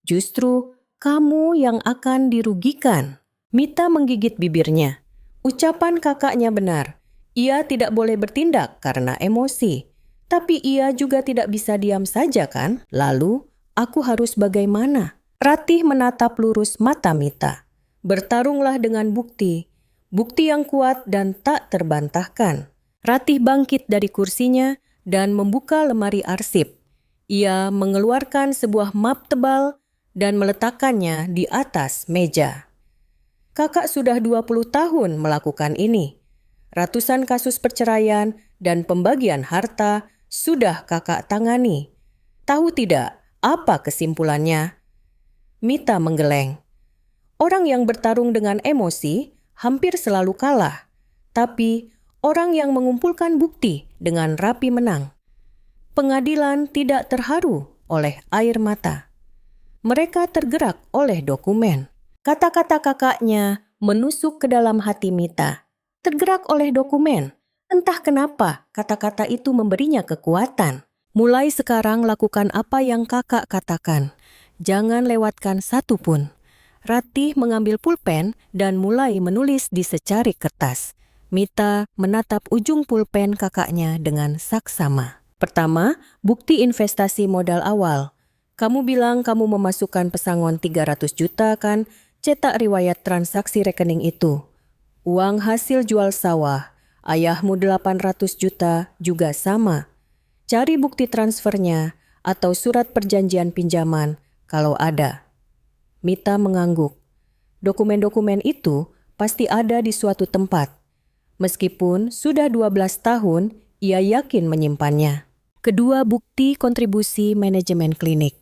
Justru kamu yang akan dirugikan. Mita menggigit bibirnya. Ucapan kakaknya benar. Ia tidak boleh bertindak karena emosi. Tapi ia juga tidak bisa diam saja kan? Lalu, aku harus bagaimana? Ratih menatap lurus mata Mita. Bertarunglah dengan bukti. Bukti yang kuat dan tak terbantahkan. Ratih bangkit dari kursinya dan membuka lemari arsip. Ia mengeluarkan sebuah map tebal dan meletakkannya di atas meja. Kakak sudah 20 tahun melakukan ini. Ratusan kasus perceraian dan pembagian harta sudah kakak tangani. Tahu tidak apa kesimpulannya? Mita menggeleng. Orang yang bertarung dengan emosi hampir selalu kalah. Tapi orang yang mengumpulkan bukti dengan rapi menang. Pengadilan tidak terharu oleh air mata. Mereka tergerak oleh dokumen. Kata-kata kakaknya menusuk ke dalam hati Mita. Tergerak oleh dokumen. Entah kenapa kata-kata itu memberinya kekuatan. Mulai sekarang lakukan apa yang kakak katakan. Jangan lewatkan satu pun. Ratih mengambil pulpen dan mulai menulis di secarik kertas. Mita menatap ujung pulpen kakaknya dengan saksama. Pertama, bukti investasi modal awal. Kamu bilang kamu memasukkan pesangon 300 juta kan? Cetak riwayat transaksi rekening itu. Uang hasil jual sawah, ayahmu 800 juta juga sama. Cari bukti transfernya atau surat perjanjian pinjaman kalau ada. Mita mengangguk. Dokumen-dokumen itu pasti ada di suatu tempat. Meskipun sudah 12 tahun, ia yakin menyimpannya. Kedua, bukti kontribusi manajemen klinik.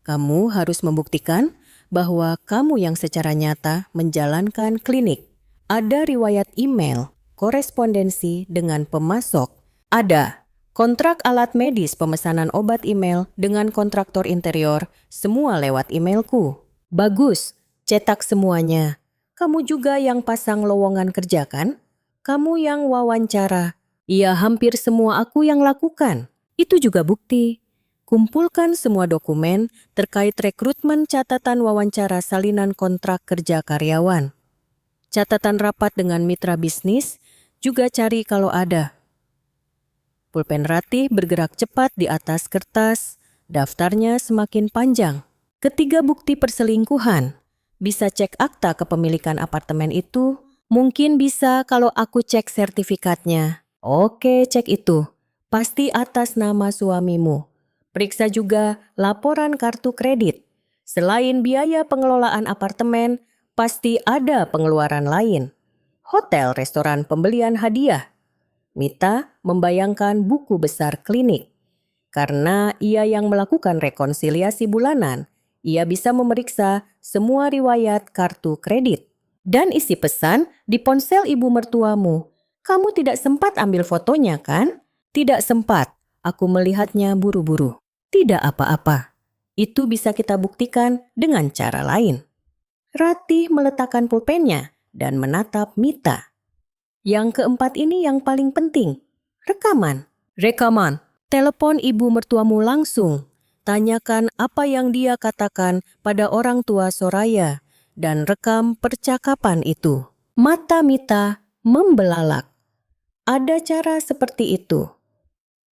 Kamu harus membuktikan bahwa kamu yang secara nyata menjalankan klinik. Ada riwayat email, korespondensi dengan pemasok. Ada kontrak alat medis pemesanan obat email dengan kontraktor interior, semua lewat emailku. Bagus, cetak semuanya. Kamu juga yang pasang lowongan kerja kan? Kamu yang wawancara. Iya, hampir semua aku yang lakukan. Itu juga bukti. Kumpulkan semua dokumen terkait rekrutmen catatan wawancara salinan kontrak kerja karyawan. Catatan rapat dengan mitra bisnis juga cari kalau ada. Pulpen Ratih bergerak cepat di atas kertas, daftarnya semakin panjang. Ketiga, bukti perselingkuhan. Bisa cek akta kepemilikan apartemen itu? Mungkin bisa kalau aku cek sertifikatnya. Oke, cek itu. Pasti atas nama suamimu. Periksa juga laporan kartu kredit. Selain biaya pengelolaan apartemen, pasti ada pengeluaran lain. Hotel, restoran, pembelian hadiah. Mita membayangkan buku besar klinik. Karena ia yang melakukan rekonsiliasi bulanan, ia bisa memeriksa semua riwayat kartu kredit. Dan isi pesan di ponsel ibu mertuamu. Kamu tidak sempat ambil fotonya kan? Tidak sempat. Aku melihatnya buru-buru. Tidak apa-apa. Itu bisa kita buktikan dengan cara lain. Ratih meletakkan pulpennya dan menatap Mita. Yang keempat ini yang paling penting. Rekaman. Rekaman. Telepon ibu mertuamu langsung. Tanyakan apa yang dia katakan pada orang tua Soraya dan rekam percakapan itu. Mata Mita membelalak. Ada cara seperti itu.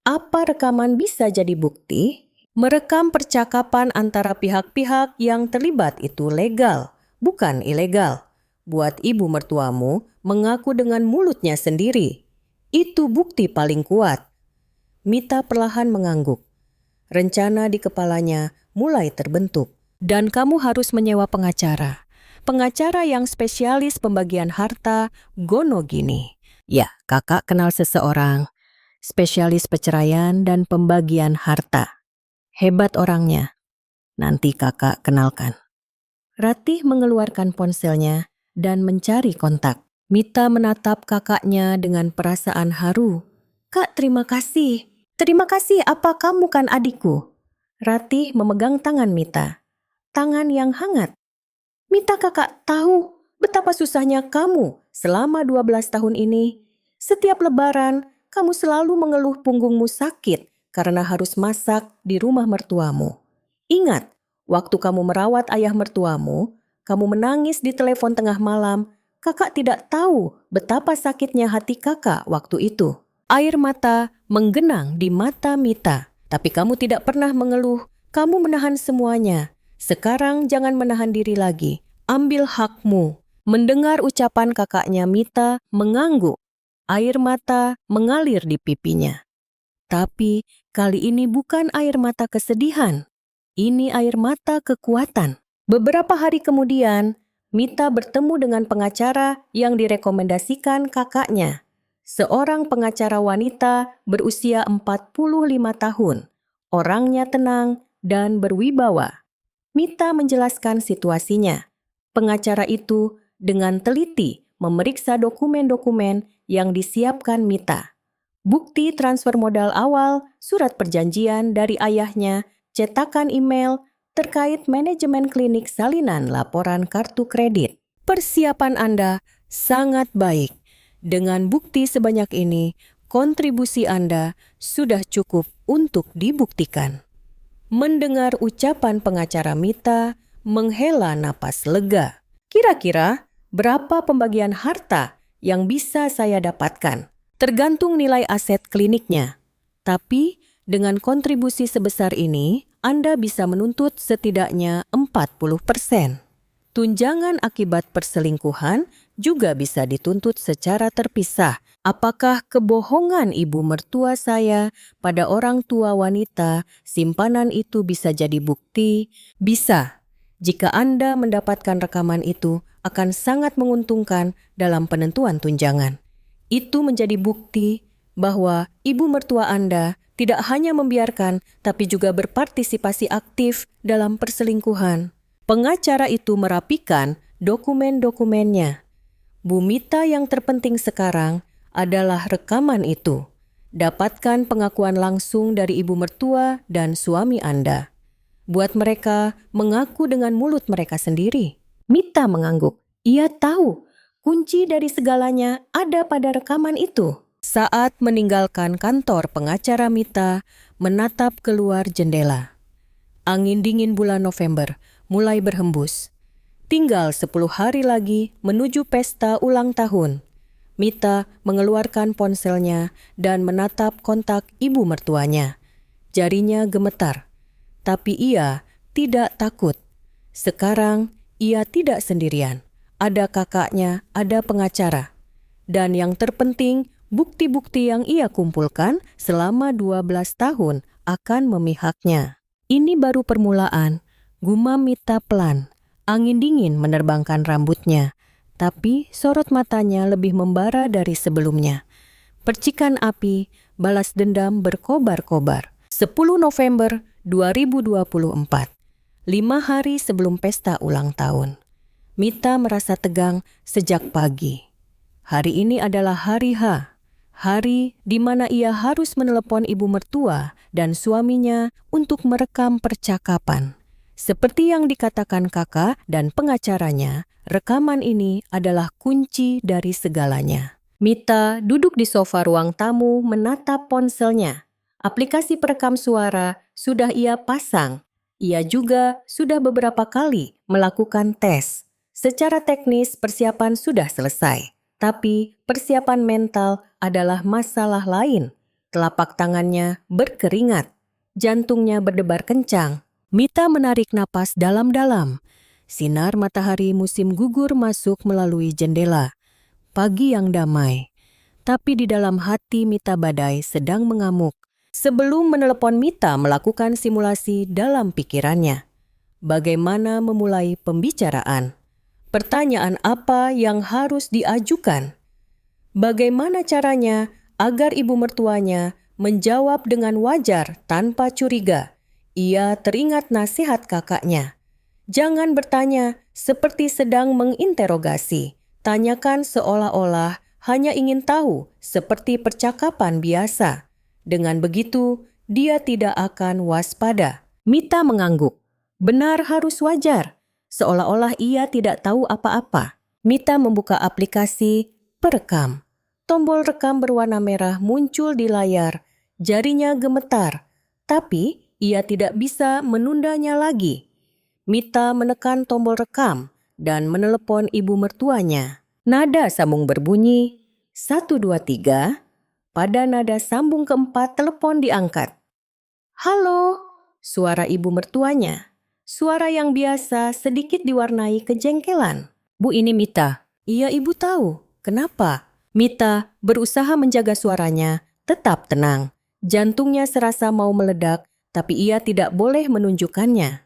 Apa rekaman bisa jadi bukti? Merekam percakapan antara pihak-pihak yang terlibat itu legal, bukan ilegal. Buat ibu mertuamu mengaku dengan mulutnya sendiri. Itu bukti paling kuat. Mita perlahan mengangguk. Rencana di kepalanya mulai terbentuk. Dan kamu harus menyewa pengacara. Pengacara yang spesialis pembagian harta gono gini. Ya, kakak kenal seseorang, spesialis perceraian dan pembagian harta. Hebat orangnya. Nanti kakak kenalkan. Ratih mengeluarkan ponselnya dan mencari kontak. Mita menatap kakaknya dengan perasaan haru. Kak, terima kasih. Terima kasih, apa kamu kan adikku? Ratih memegang tangan Mita. Tangan yang hangat. Mita, kakak tahu betapa susahnya kamu selama 12 tahun ini. Setiap lebaran, kamu selalu mengeluh punggungmu sakit karena harus masak di rumah mertuamu. Ingat, waktu kamu merawat ayah mertuamu, kamu menangis di telepon tengah malam. Kakak tidak tahu betapa sakitnya hati kakak waktu itu. Air mata menggenang di mata Mita, tapi kamu tidak pernah mengeluh. Kamu menahan semuanya. Sekarang jangan menahan diri lagi. Ambil hakmu. Mendengar ucapan kakaknya, Mita mengangguk. Air mata mengalir di pipinya. Tapi kali ini bukan air mata kesedihan. Ini air mata kekuatan. Beberapa hari kemudian, Mita bertemu dengan pengacara yang direkomendasikan kakaknya. Seorang pengacara wanita berusia 45 tahun. Orangnya tenang dan berwibawa. Mita menjelaskan situasinya. Pengacara itu dengan teliti memeriksa dokumen-dokumen yang disiapkan Mita. Bukti transfer modal awal, surat perjanjian dari ayahnya, cetakan email terkait manajemen klinik salinan laporan kartu kredit. Persiapan Anda sangat baik. Dengan bukti sebanyak ini, kontribusi Anda sudah cukup untuk dibuktikan. Mendengar ucapan pengacara Mita, menghela napas lega. Kira-kira berapa pembagian harta yang bisa saya dapatkan? Tergantung nilai aset kliniknya. Tapi dengan kontribusi sebesar ini, Anda bisa menuntut setidaknya 40%. Tunjangan akibat perselingkuhan juga bisa dituntut secara terpisah. Apakah kebohongan ibu mertua saya pada orang tua wanita simpanan itu bisa jadi bukti? Bisa. Jika Anda mendapatkan rekaman itu, akan sangat menguntungkan dalam penentuan tunjangan. Itu menjadi bukti bahwa ibu mertua Anda tidak hanya membiarkan, tapi juga berpartisipasi aktif dalam perselingkuhan. Pengacara itu merapikan dokumen-dokumennya. Bu Mita, yang terpenting sekarang adalah rekaman itu. Dapatkan pengakuan langsung dari ibu mertua dan suami Anda. Buat mereka mengaku dengan mulut mereka sendiri. Mita mengangguk. Ia tahu kunci dari segalanya ada pada rekaman itu. Saat meninggalkan kantor pengacara, Mita menatap keluar jendela. Angin dingin bulan November mulai berhembus. Tinggal 10 hari lagi menuju pesta ulang tahun. Mita mengeluarkan ponselnya dan menatap kontak ibu mertuanya. Jarinya gemetar, tapi ia tidak takut. Sekarang ia tidak sendirian. Ada kakaknya, ada pengacara. Dan yang terpenting, bukti-bukti yang ia kumpulkan selama 12 tahun akan memihaknya. Ini baru permulaan, gumam Mita pelan. Angin dingin menerbangkan rambutnya, tapi sorot matanya lebih membara dari sebelumnya. Percikan api, balas dendam berkobar-kobar. 10 November 2024, 5 hari sebelum pesta ulang tahun. Mita merasa tegang sejak pagi. Hari ini adalah hari H, hari di mana ia harus menelepon ibu mertua dan suaminya untuk merekam percakapan. Seperti yang dikatakan kakak dan pengacaranya, rekaman ini adalah kunci dari segalanya. Mita duduk di sofa ruang tamu menatap ponselnya. Aplikasi perekam suara sudah ia pasang. Ia juga sudah beberapa kali melakukan tes. Secara teknis persiapan sudah selesai, tapi persiapan mental adalah masalah lain. Telapak tangannya berkeringat, jantungnya berdebar kencang. Mita menarik napas dalam-dalam. Sinar matahari musim gugur masuk melalui jendela. Pagi yang damai. Tapi di dalam hati Mita badai sedang mengamuk. Sebelum menelepon, Mita melakukan simulasi dalam pikirannya. Bagaimana memulai pembicaraan? Pertanyaan apa yang harus diajukan? Bagaimana caranya agar ibu mertuanya menjawab dengan wajar tanpa curiga? Ia teringat nasihat kakaknya. Jangan bertanya seperti sedang menginterogasi. Tanyakan seolah-olah hanya ingin tahu, seperti percakapan biasa. Dengan begitu, dia tidak akan waspada. Mita mengangguk. Benar, harus wajar. Seolah-olah ia tidak tahu apa-apa. Mita membuka aplikasi perekam. Tombol rekam berwarna merah muncul di layar. Jarinya gemetar, tapi ia tidak bisa menundanya lagi. Mita menekan tombol rekam dan menelepon ibu mertuanya. Nada sambung berbunyi, 123. Pada nada sambung keempat, telepon diangkat. Halo, suara ibu mertuanya. Suara yang biasa sedikit diwarnai kejengkelan. Bu, ini Mita. Iya, ibu tahu. Kenapa? Mita berusaha menjaga suaranya tetap tenang. Jantungnya serasa mau meledak, tapi ia tidak boleh menunjukkannya.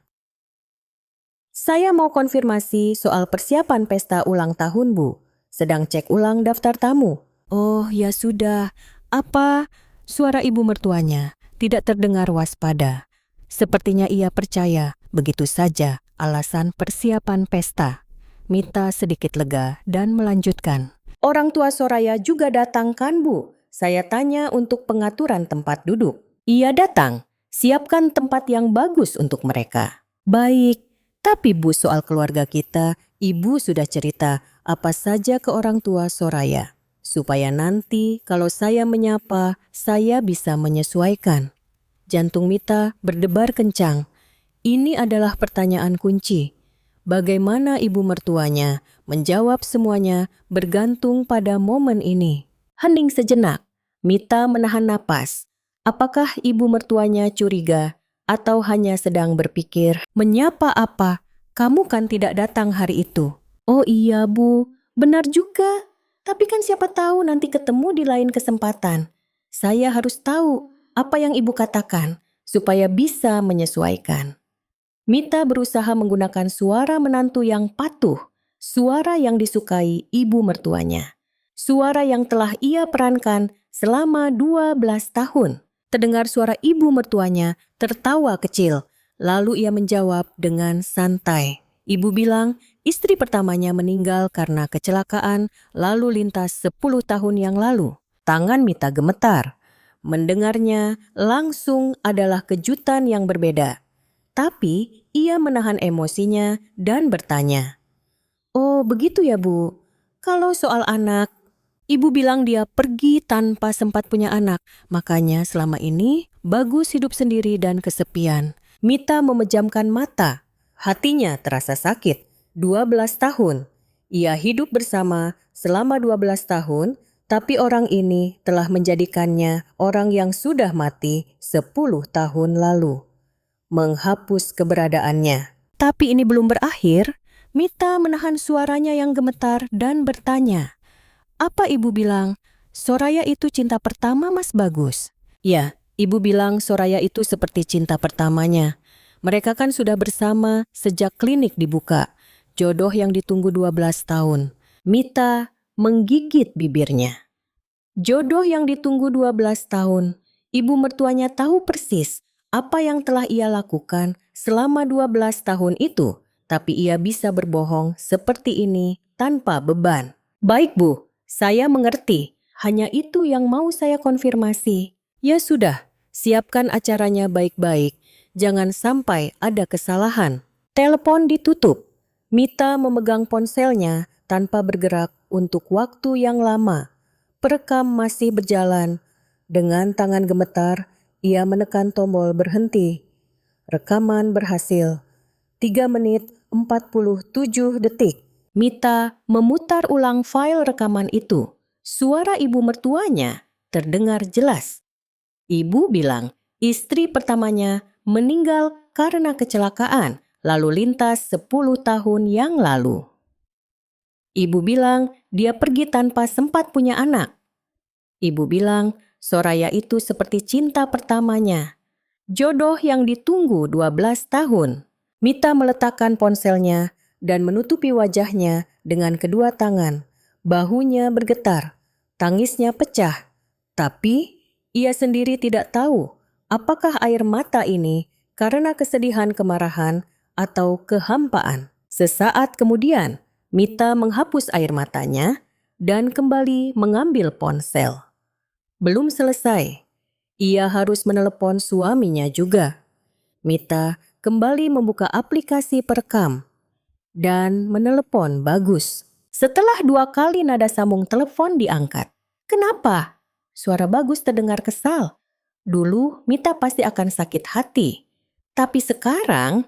Saya mau konfirmasi soal persiapan pesta ulang tahun, Bu. Sedang cek ulang daftar tamu. Oh, ya sudah. Apa? Suara ibu mertuanya tidak terdengar waspada. Sepertinya ia percaya begitu saja alasan persiapan pesta. Mita sedikit lega dan melanjutkan. Orang tua Soraya juga datang kan, Bu? Saya tanya untuk pengaturan tempat duduk. Iya datang. Siapkan tempat yang bagus untuk mereka. Baik. Tapi Bu, soal keluarga kita, Ibu sudah cerita apa saja ke orang tua Soraya. Supaya nanti kalau saya menyapa, saya bisa menyesuaikan. Jantung Mita berdebar kencang. Ini adalah pertanyaan kunci. Bagaimana ibu mertuanya menjawab semuanya bergantung pada momen ini. Hening sejenak, Mita menahan napas. Apakah ibu mertuanya curiga atau hanya sedang berpikir, menyapa apa? Kamu kan tidak datang hari itu. Oh iya, Bu, benar juga. Tapi kan siapa tahu nanti ketemu di lain kesempatan. Saya harus tahu apa yang ibu katakan supaya bisa menyesuaikan. Mita berusaha menggunakan suara menantu yang patuh, suara yang disukai ibu mertuanya. Suara yang telah ia perankan selama 12 tahun. Terdengar suara ibu mertuanya tertawa kecil, lalu ia menjawab dengan santai. Ibu bilang istri pertamanya meninggal karena kecelakaan lalu lintas 10 tahun yang lalu. Tangan Mita gemetar. Mendengarnya langsung adalah kejutan yang berbeda. Tapi ia menahan emosinya dan bertanya. Oh begitu ya, Bu. Kalau soal anak, Ibu bilang dia pergi tanpa sempat punya anak. Makanya selama ini bagus hidup sendiri dan kesepian. Mita memejamkan mata. Hatinya terasa sakit. 12 tahun. Ia hidup bersama selama 12 tahun, tapi orang ini telah menjadikannya orang yang sudah mati 10 tahun lalu. Menghapus keberadaannya. Tapi ini belum berakhir. Mita menahan suaranya yang gemetar dan bertanya. Apa ibu bilang? Soraya itu cinta pertama Mas Bagus? Ya, ibu bilang Soraya itu seperti cinta pertamanya. Mereka kan sudah bersama sejak klinik dibuka. Jodoh yang ditunggu 12 tahun. Mita menggigit bibirnya. Jodoh yang ditunggu 12 tahun. Ibu mertuanya tahu persis apa yang telah ia lakukan selama 12 tahun itu. Tapi ia bisa berbohong seperti ini tanpa beban. Baik, Bu. Saya mengerti, hanya itu yang mau saya konfirmasi. Ya sudah, siapkan acaranya baik-baik. Jangan sampai ada kesalahan. Telepon ditutup. Mita memegang ponselnya tanpa bergerak untuk waktu yang lama. Perekam masih berjalan. Dengan tangan gemetar, ia menekan tombol berhenti. Rekaman berhasil. 3 menit 47 detik. Mita memutar ulang file rekaman itu. Suara ibu mertuanya terdengar jelas. Ibu bilang istri pertamanya meninggal karena kecelakaan lalu lintas 10 tahun yang lalu. Ibu bilang dia pergi tanpa sempat punya anak. Ibu bilang Soraya itu seperti cinta pertamanya. Jodoh yang ditunggu 12 tahun. Mita meletakkan ponselnya dan menutupi wajahnya dengan kedua tangan. Bahunya bergetar. Tangisnya pecah, tapi ia sendiri tidak tahu apakah air mata ini karena kesedihan, kemarahan, atau kehampaan. Sesaat kemudian, Mita menghapus air matanya dan kembali mengambil ponsel. Belum selesai, ia harus menelepon suaminya juga. Mita kembali membuka aplikasi perekam dan menelepon Bagus. Setelah 2 kali nada sambung telepon diangkat. "Kenapa?" Suara Bagus terdengar kesal. Dulu Mita pasti akan sakit hati. Tapi sekarang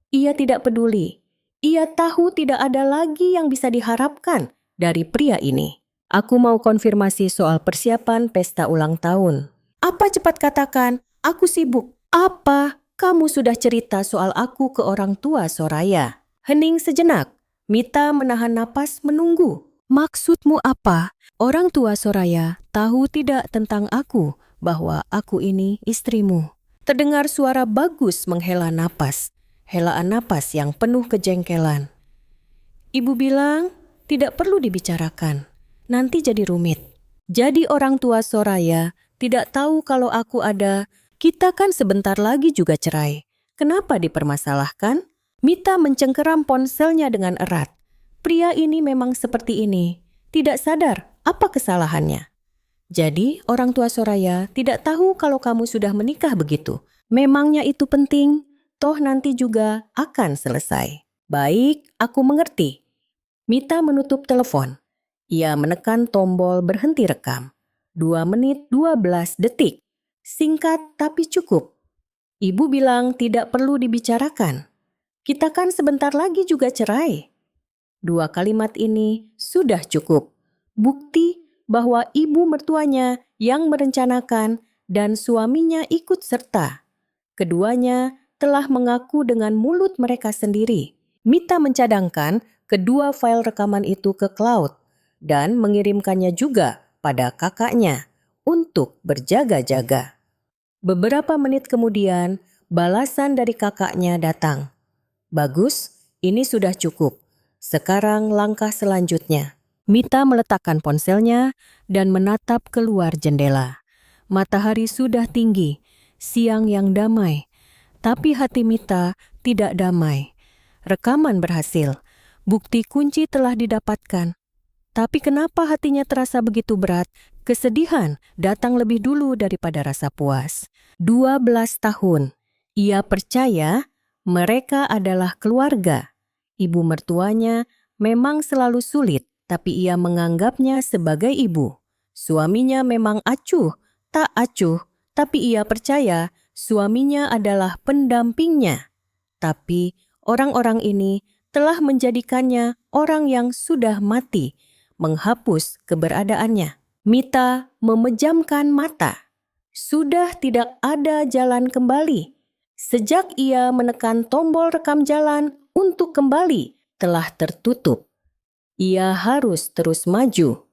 ia tidak peduli. Ia tahu tidak ada lagi yang bisa diharapkan dari pria ini. "Aku mau konfirmasi soal persiapan pesta ulang tahun." "Apa, cepat katakan, aku sibuk." "Apa? Kamu sudah cerita soal aku ke orang tua Soraya." Hening sejenak, Mita menahan napas menunggu. "Maksudmu apa? Orang tua Soraya tahu tidak tentang aku, bahwa aku ini istrimu?" Terdengar suara Bagus menghela napas. Helaan napas yang penuh kejengkelan. "Ibu bilang tidak perlu dibicarakan. Nanti jadi rumit. Jadi orang tua Soraya tidak tahu kalau aku ada. Kita kan sebentar lagi juga cerai. Kenapa dipermasalahkan?" Mita mencengkeram ponselnya dengan erat. Pria ini memang seperti ini. Tidak sadar apa kesalahannya. "Jadi orang tua Soraya tidak tahu kalau kamu sudah menikah begitu. Memangnya itu penting? Toh nanti juga akan selesai." "Baik, aku mengerti." Mita menutup telepon. Ia menekan tombol berhenti rekam. 2 menit 12 detik. Singkat tapi cukup. "Ibu bilang tidak perlu dibicarakan. Kita kan sebentar lagi juga cerai." 2 kalimat ini sudah cukup. Bukti bahwa ibu mertuanya yang merencanakan dan suaminya ikut serta. Keduanya telah mengaku dengan mulut mereka sendiri. Mita mencadangkan kedua file rekaman itu ke cloud dan mengirimkannya juga pada kakaknya untuk berjaga-jaga. Beberapa menit kemudian, balasan dari kakaknya datang. "Bagus, ini sudah cukup. Sekarang langkah selanjutnya." Mita meletakkan ponselnya dan menatap keluar jendela. Matahari sudah tinggi, siang yang damai. Tapi hati Mita tidak damai. Rekaman berhasil, bukti kunci telah didapatkan. Tapi kenapa hatinya terasa begitu berat? Kesedihan datang lebih dulu daripada rasa puas. 12 tahun, ia percaya mereka adalah keluarga. Ibu mertuanya memang selalu sulit, tapi ia menganggapnya sebagai ibu. Suaminya memang acuh, tak acuh, tapi ia percaya suaminya adalah pendampingnya. Tapi orang-orang ini telah menjadikannya orang yang sudah mati, menghapus keberadaannya. Mita memejamkan mata. Sudah tidak ada jalan kembali. Sejak ia menekan tombol rekam jalan untuk kembali telah tertutup. Ia harus terus maju.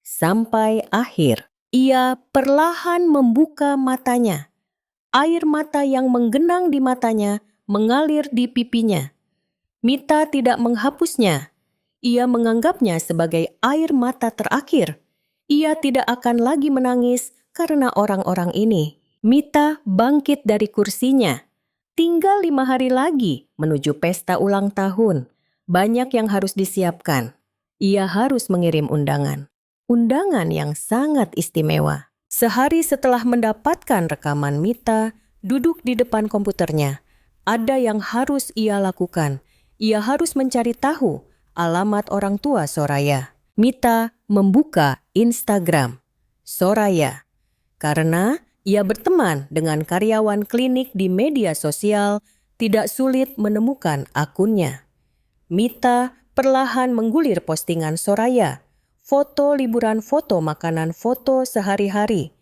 Sampai akhir, ia perlahan membuka matanya. Air mata yang menggenang di matanya mengalir di pipinya. Mita tidak menghapusnya. Ia menganggapnya sebagai air mata terakhir. Ia tidak akan lagi menangis karena orang-orang ini. Mita bangkit dari kursinya. Tinggal 5 hari lagi menuju pesta ulang tahun. Banyak yang harus disiapkan. Ia harus mengirim undangan. Undangan yang sangat istimewa. Sehari setelah mendapatkan rekaman Mita duduk di depan komputernya, ada yang harus ia lakukan. Ia harus mencari tahu alamat orang tua Soraya. Mita membuka Instagram Soraya karena ia berteman dengan karyawan klinik di media sosial, tidak sulit menemukan akunnya. Mita perlahan menggulir postingan Soraya, foto liburan, foto makanan, foto sehari-hari.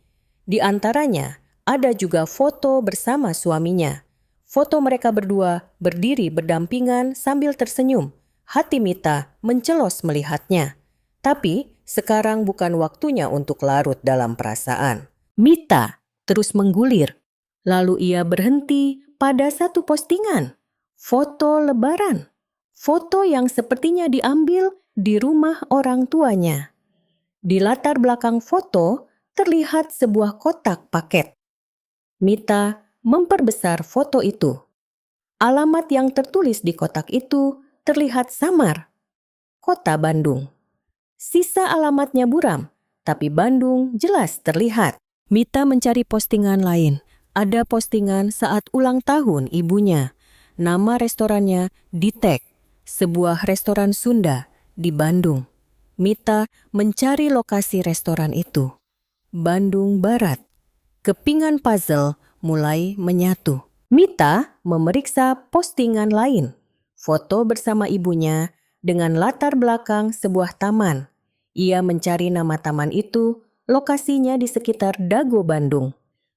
Di antaranya ada juga foto bersama suaminya. Foto mereka berdua berdiri berdampingan sambil tersenyum. Hati Mita mencelos melihatnya. Tapi sekarang bukan waktunya untuk larut dalam perasaan. Mita terus menggulir. Lalu ia berhenti pada satu postingan. Foto lebaran. Foto yang sepertinya diambil di rumah orang tuanya. Di latar belakang foto terlihat sebuah kotak paket. Mita memperbesar foto itu. Alamat yang tertulis di kotak itu terlihat samar. Kota Bandung. Sisa alamatnya buram, tapi Bandung jelas terlihat. Mita mencari postingan lain. Ada postingan saat ulang tahun ibunya. Nama restorannya Ditek, sebuah restoran Sunda di Bandung. Mita mencari lokasi restoran itu. Bandung Barat. Kepingan puzzle mulai menyatu. Mita memeriksa postingan lain. Foto bersama ibunya dengan latar belakang sebuah taman. Ia mencari nama taman itu, lokasinya di sekitar Dago, Bandung.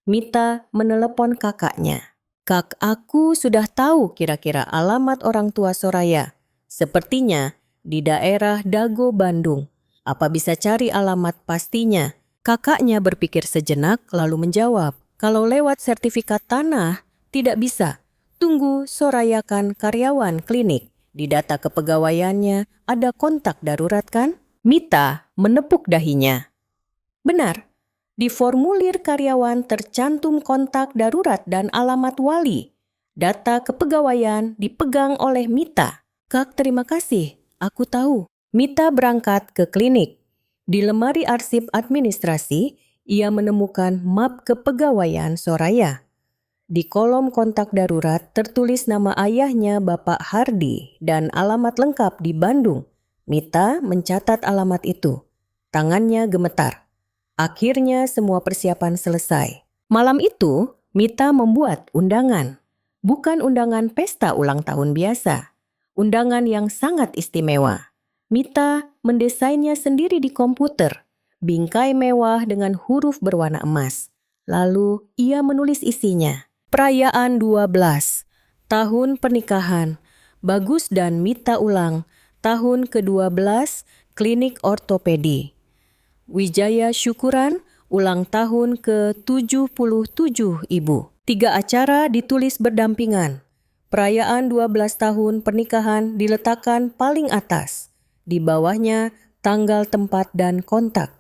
Mita menelepon kakaknya. Kak, aku sudah tahu kira-kira alamat orang tua Soraya. Sepertinya di daerah Dago, Bandung. Apa bisa cari alamat pastinya? Kakaknya berpikir sejenak lalu menjawab, kalau lewat sertifikat tanah, tidak bisa. Tunggu Sorayakan karyawan klinik. Di data kepegawaiannya ada kontak darurat kan? Mita menepuk dahinya. Benar, di formulir karyawan tercantum kontak darurat dan alamat wali. Data kepegawaian dipegang oleh Mita. Kak, terima kasih. Aku tahu. Mita berangkat ke klinik. Di lemari arsip administrasi, ia menemukan map kepegawaian Soraya. Di kolom kontak darurat tertulis nama ayahnya Bapak Hardi dan alamat lengkap di Bandung. Mita mencatat alamat itu. Tangannya gemetar. Akhirnya semua persiapan selesai. Malam itu, Mita membuat undangan. Bukan undangan pesta ulang tahun biasa. Undangan yang sangat istimewa. Mita mendesainnya sendiri di komputer. Bingkai mewah dengan huruf berwarna emas. Lalu ia menulis isinya. Perayaan 12. Tahun pernikahan. Bagus dan Mita ulang. Tahun ke-12 klinik ortopedi. Wijaya syukuran ulang tahun ke-77 ibu. 3 acara ditulis berdampingan. Perayaan 12 tahun pernikahan diletakkan paling atas. Di bawahnya tanggal, tempat, dan kontak.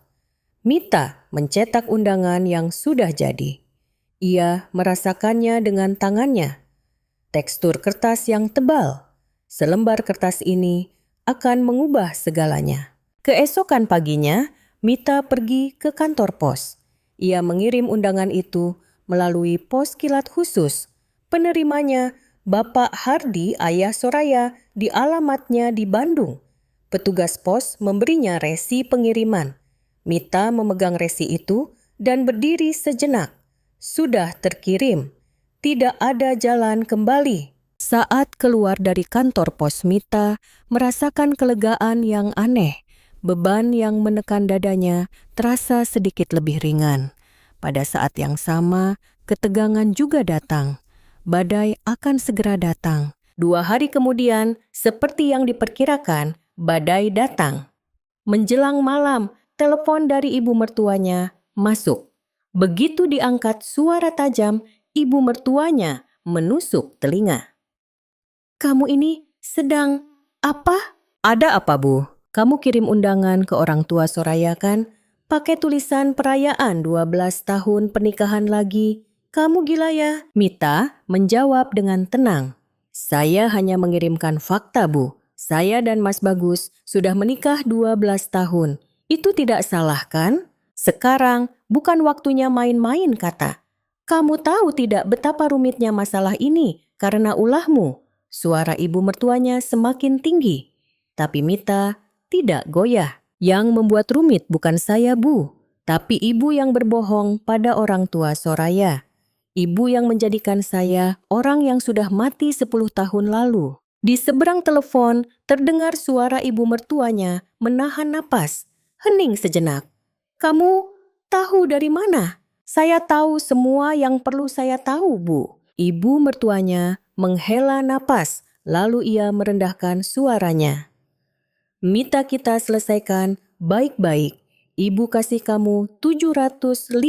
Mita mencetak undangan yang sudah jadi. Ia merasakannya dengan tangannya. Tekstur kertas yang tebal. Selembar kertas ini akan mengubah segalanya. Keesokan paginya, Mita pergi ke kantor pos. Ia mengirim undangan itu melalui pos kilat khusus. Penerimanya, Bapak Hardi, ayah Soraya, di alamatnya di Bandung. Petugas pos memberinya resi pengiriman. Mita memegang resi itu dan berdiri sejenak. Sudah terkirim. Tidak ada jalan kembali. Saat keluar dari kantor pos, Mita merasakan kelegaan yang aneh. Beban yang menekan dadanya terasa sedikit lebih ringan. Pada saat yang sama, ketegangan juga datang. Badai akan segera datang. 2 hari kemudian, seperti yang diperkirakan, badai datang. Menjelang malam, telepon dari ibu mertuanya masuk. Begitu diangkat suara tajam, ibu mertuanya menusuk telinga. Kamu ini sedang apa? Ada apa, Bu? Kamu kirim undangan ke orang tua Soraya kan? Pakai tulisan perayaan 12 tahun pernikahan lagi. Kamu gila ya? Mita menjawab dengan tenang. Saya hanya mengirimkan fakta, Bu. Saya dan Mas Bagus sudah menikah 12 tahun. Itu tidak salah kan? Sekarang bukan waktunya main-main, kata. Kamu tahu tidak betapa rumitnya masalah ini karena ulahmu. Suara ibu mertuanya semakin tinggi. Tapi Mita tidak goyah. Yang membuat rumit bukan saya, Bu. Tapi ibu yang berbohong pada orang tua Soraya. Ibu yang menjadikan saya orang yang sudah mati 10 tahun lalu. Di seberang telepon terdengar suara ibu mertuanya menahan napas. Hening sejenak. Kamu tahu dari mana? Saya tahu semua yang perlu saya tahu, Bu. Ibu mertuanya menghela napas, lalu ia merendahkan suaranya. Mita, kita selesaikan baik-baik. Ibu kasih kamu 750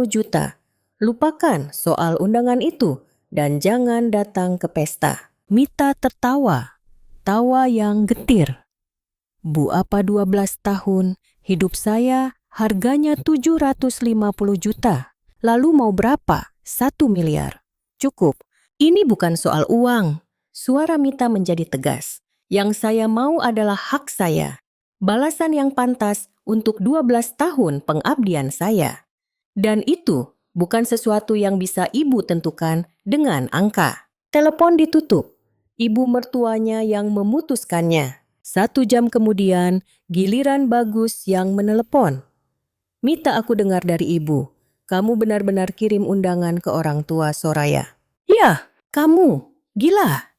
juta. Lupakan soal undangan itu dan jangan datang ke pesta. Mita tertawa, tawa yang getir. Bu, apa 12 tahun Hidup saya harganya 750 juta. Lalu mau berapa? 1 miliar. Cukup. Ini bukan soal uang. Suara Mita menjadi tegas. Yang saya mau adalah hak saya. Balasan yang pantas untuk 12 tahun pengabdian saya. Dan itu bukan sesuatu yang bisa ibu tentukan dengan angka. Telepon ditutup. Ibu mertuanya yang memutuskannya. 1 jam kemudian, giliran Bagus yang menelepon. Mita, aku dengar dari ibu. Kamu benar-benar kirim undangan ke orang tua Soraya. Ya, kamu. Gila.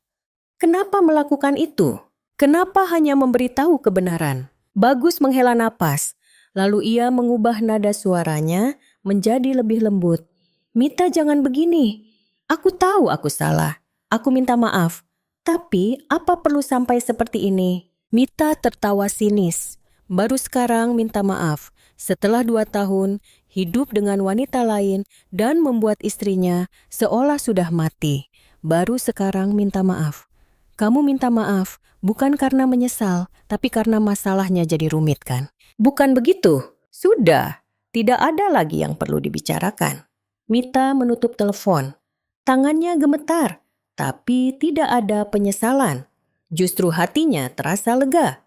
Kenapa melakukan itu? Kenapa hanya memberitahu kebenaran? Bagus menghela napas. Lalu ia mengubah nada suaranya menjadi lebih lembut. Mita, jangan begini. Aku tahu aku salah. Aku minta maaf. Tapi apa perlu sampai seperti ini? Mita tertawa sinis. Baru sekarang minta maaf. Setelah 2 tahun hidup dengan wanita lain dan membuat istrinya seolah sudah mati. Baru sekarang minta maaf. Kamu minta maaf bukan karena menyesal, tapi karena masalahnya jadi rumit kan? Bukan begitu. Sudah, tidak ada lagi yang perlu dibicarakan. Mita menutup telepon. Tangannya gemetar, tapi tidak ada penyesalan. Justru hatinya terasa lega.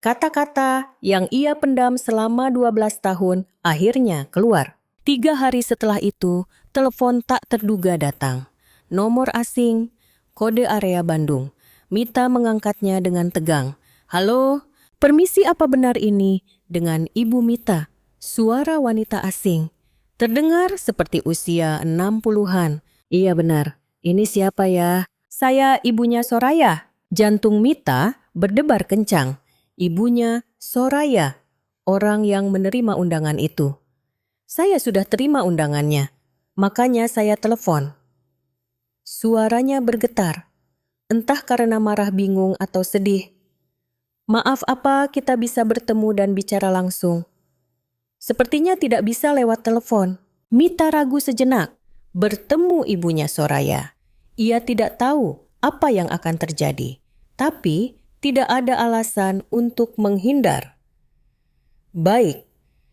Kata-kata yang ia pendam selama 12 tahun akhirnya keluar. 3 hari setelah itu, telepon tak terduga datang. Nomor asing, kode area Bandung. Mita mengangkatnya dengan tegang. Halo, permisi, apa benar ini dengan Ibu Mita? Suara wanita asing. Terdengar seperti usia 60-an. Iya benar, ini siapa ya? Saya ibunya Soraya. Jantung Mita berdebar kencang. Ibunya Soraya, orang yang menerima undangan itu. Saya sudah terima undangannya, makanya saya telepon. Suaranya bergetar, entah karena marah, bingung, atau sedih. Maaf, apa kita bisa bertemu dan bicara langsung? Sepertinya tidak bisa lewat telepon. Mita ragu sejenak, bertemu ibunya Soraya. Ia tidak tahu apa yang akan terjadi, tapi tidak ada alasan untuk menghindar. Baik,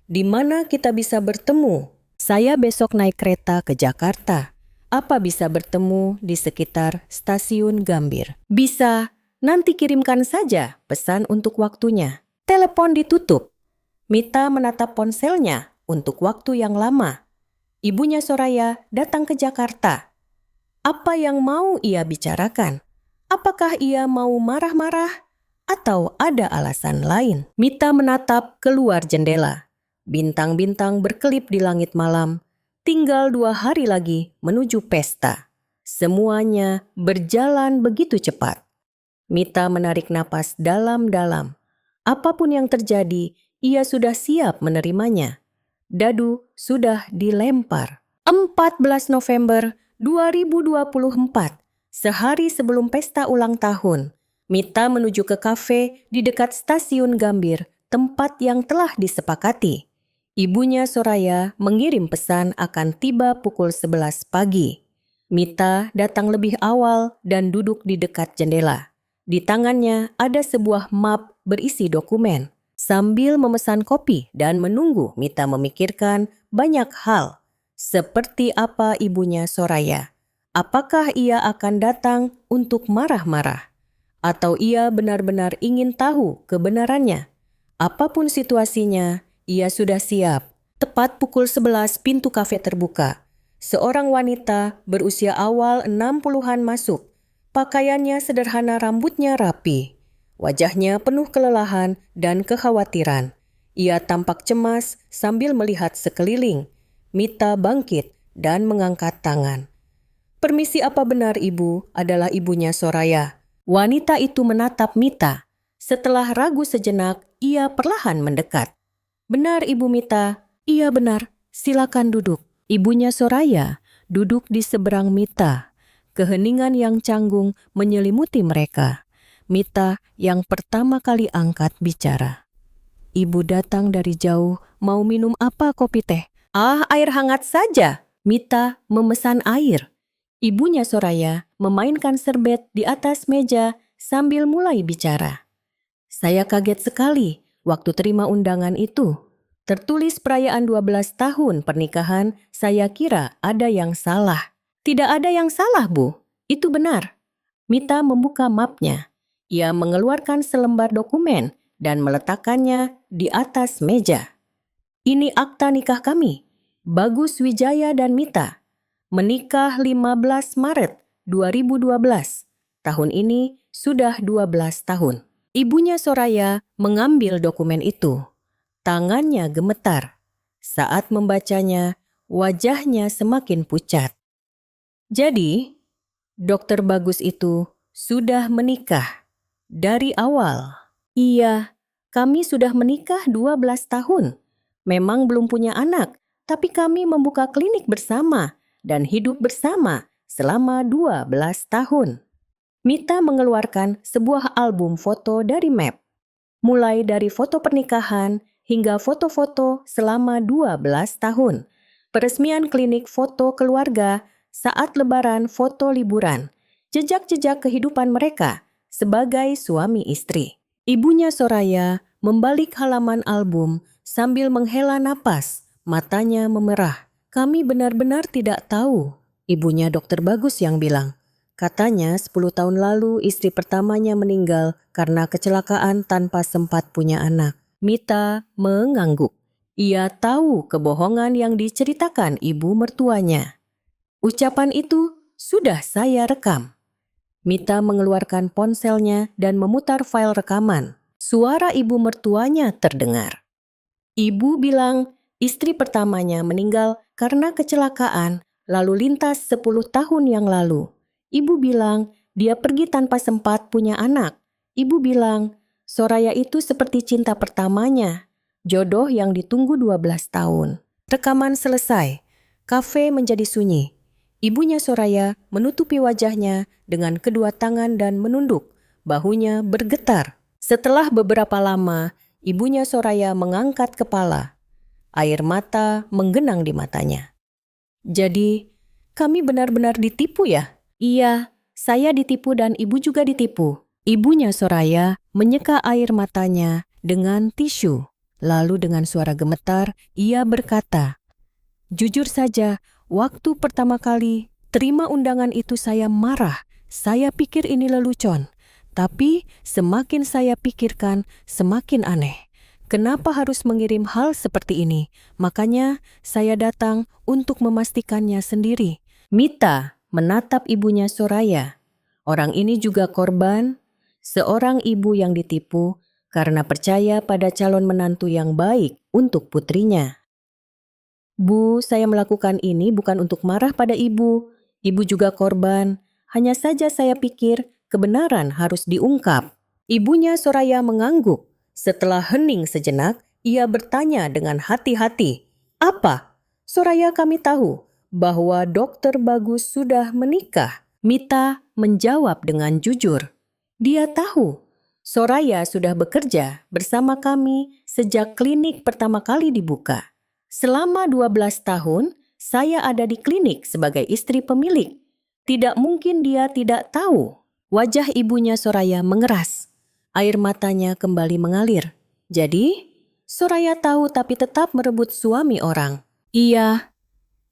di mana kita bisa bertemu? Saya besok naik kereta ke Jakarta. Apa bisa bertemu di sekitar stasiun Gambir? Bisa, nanti kirimkan saja pesan untuk waktunya. Telepon ditutup. Mita menatap ponselnya untuk waktu yang lama. Ibunya Soraya datang ke Jakarta. Apa yang mau ia bicarakan? Apakah ia mau marah-marah atau ada alasan lain? Mita menatap keluar jendela. Bintang-bintang berkelip di langit malam. Tinggal 2 hari lagi menuju pesta. Semuanya berjalan begitu cepat. Mita menarik napas dalam-dalam. Apapun yang terjadi, ia sudah siap menerimanya. Dadu sudah dilempar. 14 November 2024, sehari sebelum pesta ulang tahun, Mita menuju ke kafe di dekat stasiun Gambir, tempat yang telah disepakati. Ibunya Soraya mengirim pesan akan tiba pukul 11 pagi. Mita datang lebih awal dan duduk di dekat jendela. Di tangannya ada sebuah map berisi dokumen. Sambil memesan kopi dan menunggu, Mita memikirkan banyak hal. Seperti apa ibunya Soraya? Apakah ia akan datang untuk marah-marah? Atau ia benar-benar ingin tahu kebenarannya? Apapun situasinya, ia sudah siap. Tepat pukul 11 pintu kafe terbuka. Seorang wanita berusia awal 60-an masuk. Pakaiannya sederhana, rambutnya rapi. Wajahnya penuh kelelahan dan kekhawatiran. Ia tampak cemas sambil melihat sekeliling. Mita bangkit dan mengangkat tangan. Permisi, apa benar ibu adalah ibunya Soraya? Wanita itu menatap Mita. Setelah ragu sejenak, ia perlahan mendekat. Benar Ibu Mita? Iya benar, silakan duduk. Ibunya Soraya duduk di seberang Mita. Keheningan yang canggung menyelimuti mereka. Mita yang pertama kali angkat bicara. Ibu datang dari jauh, mau minum apa, kopi teh? Ah, air hangat saja. Mita memesan air. Ibunya Soraya memainkan serbet di atas meja sambil mulai bicara. Saya kaget sekali waktu terima undangan itu. Tertulis perayaan 12 tahun pernikahan, saya kira ada yang salah. Tidak ada yang salah, Bu. Itu benar. Mita membuka mapnya. Ia mengeluarkan selembar dokumen dan meletakkannya di atas meja. Ini akta nikah kami, Bagus Wijaya dan Mita. Menikah 15 Maret 2012. Tahun ini sudah 12 tahun. Ibunya Soraya mengambil dokumen itu. Tangannya gemetar. Saat membacanya, wajahnya semakin pucat. Jadi, Dokter Bagus itu sudah menikah dari awal. Iya, kami sudah menikah 12 tahun. Memang belum punya anak, tapi kami membuka klinik bersama dan hidup bersama selama 12 tahun. Mita mengeluarkan sebuah album foto dari Map, mulai dari foto pernikahan hingga foto-foto selama 12 tahun. Peresmian klinik foto keluarga, saat lebaran foto liburan, jejak-jejak kehidupan mereka sebagai suami istri. Ibunya Soraya membalik halaman album sambil menghela napas, matanya memerah. Kami benar-benar tidak tahu, ibunya Dokter Bagus yang bilang. Katanya 10 tahun lalu istri pertamanya meninggal karena kecelakaan tanpa sempat punya anak. Mita mengangguk. Ia tahu kebohongan yang diceritakan ibu mertuanya. Ucapan itu sudah saya rekam. Mita mengeluarkan ponselnya dan memutar file rekaman. Suara ibu mertuanya terdengar. Ibu bilang istri pertamanya meninggal karena kecelakaan lalu lintas 10 tahun yang lalu. Ibu bilang dia pergi tanpa sempat punya anak. Ibu bilang Soraya itu seperti cinta pertamanya, jodoh yang ditunggu 12 tahun. Rekaman selesai. Kafe menjadi sunyi. Ibunya Soraya menutupi wajahnya dengan kedua tangan dan menunduk. Bahunya bergetar. Setelah beberapa lama, ibunya Soraya mengangkat kepala. Air mata menggenang di matanya. Jadi, kami benar-benar ditipu ya? Iya, saya ditipu dan ibu juga ditipu. Ibunya Soraya menyeka air matanya dengan tisu. Lalu dengan suara gemetar, ia berkata, "Jujur saja, waktu pertama kali terima undangan itu saya marah. Saya pikir ini lelucon. Tapi semakin saya pikirkan, semakin aneh. Kenapa harus mengirim hal seperti ini? Makanya saya datang untuk memastikannya sendiri." Mita menatap ibunya Soraya. Orang ini juga korban, seorang ibu yang ditipu karena percaya pada calon menantu yang baik untuk putrinya. "Bu, saya melakukan ini bukan untuk marah pada ibu. Ibu juga korban. Hanya saja saya pikir kebenaran harus diungkap." Ibunya Soraya mengangguk. Setelah hening sejenak, ia bertanya dengan hati-hati, "Apa?" "Soraya, kami tahu bahwa Dokter Bagus sudah menikah." Mita menjawab dengan jujur. Dia tahu Soraya sudah bekerja bersama kami sejak klinik pertama kali dibuka. Selama 12 tahun, saya ada di klinik sebagai istri pemilik. Tidak mungkin dia tidak tahu. Wajah ibunya Soraya mengeras. Air matanya kembali mengalir. Jadi, Soraya tahu tapi tetap merebut suami orang. Iya.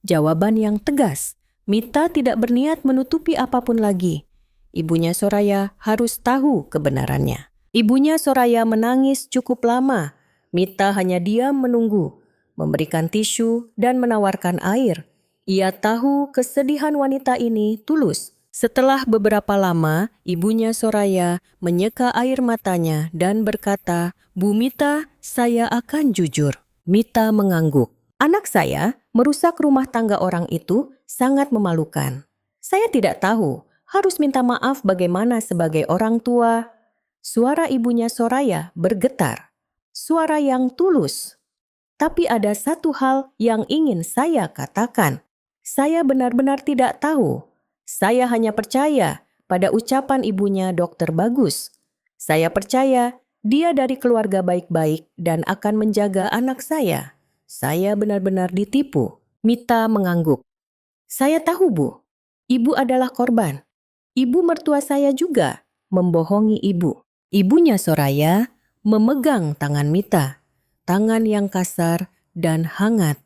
Jawaban yang tegas. Mita tidak berniat menutupi apapun lagi. Ibunya Soraya harus tahu kebenarannya. Ibunya Soraya menangis cukup lama. Mita hanya diam menunggu, memberikan tisu dan menawarkan air. Ia tahu kesedihan wanita ini tulus. Setelah beberapa lama, ibunya Soraya menyeka air matanya dan berkata, "Bu Mita, saya akan jujur." Mita mengangguk. "Anak saya merusak rumah tangga orang itu sangat memalukan. Saya tidak tahu harus minta maaf bagaimana sebagai orang tua." Suara ibunya Soraya bergetar. Suara yang tulus. "Tapi ada satu hal yang ingin saya katakan. Saya benar-benar tidak tahu. Saya hanya percaya pada ucapan ibunya Dokter Bagus. Saya percaya dia dari keluarga baik-baik dan akan menjaga anak saya. Saya benar-benar ditipu." Mita mengangguk. "Saya tahu, Bu. Ibu adalah korban. Ibu mertua saya juga membohongi ibu." Ibunya Soraya memegang tangan Mita, tangan yang kasar dan hangat.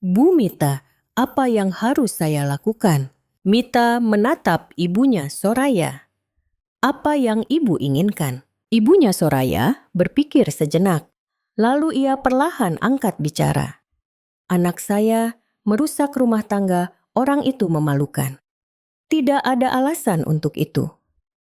"Bu Mita, apa yang harus saya lakukan?" Mita menatap ibunya Soraya. "Apa yang ibu inginkan?" Ibunya Soraya berpikir sejenak. Lalu ia perlahan angkat bicara. "Anak saya merusak rumah tangga orang itu memalukan. Tidak ada alasan untuk itu.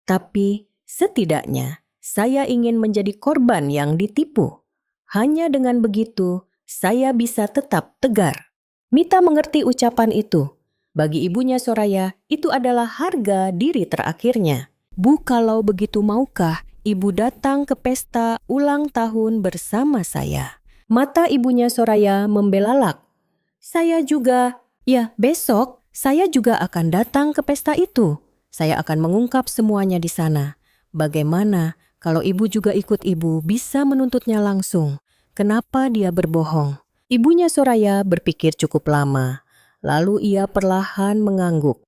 Tapi setidaknya saya ingin menjadi korban yang ditipu. Hanya dengan begitu saya bisa tetap tegar." Mita mengerti ucapan itu. Bagi ibunya Soraya, itu adalah harga diri terakhirnya. "Bu, kalau begitu maukah ibu datang ke pesta ulang tahun bersama saya?" Mata ibunya Soraya membelalak. "Saya juga. Ya, besok saya juga akan datang ke pesta itu. Saya akan mengungkap semuanya di sana. Bagaimana kalau ibu juga ikut? Ibu bisa menuntutnya langsung. Kenapa dia berbohong?" Ibunya Soraya berpikir cukup lama. Lalu ia perlahan mengangguk.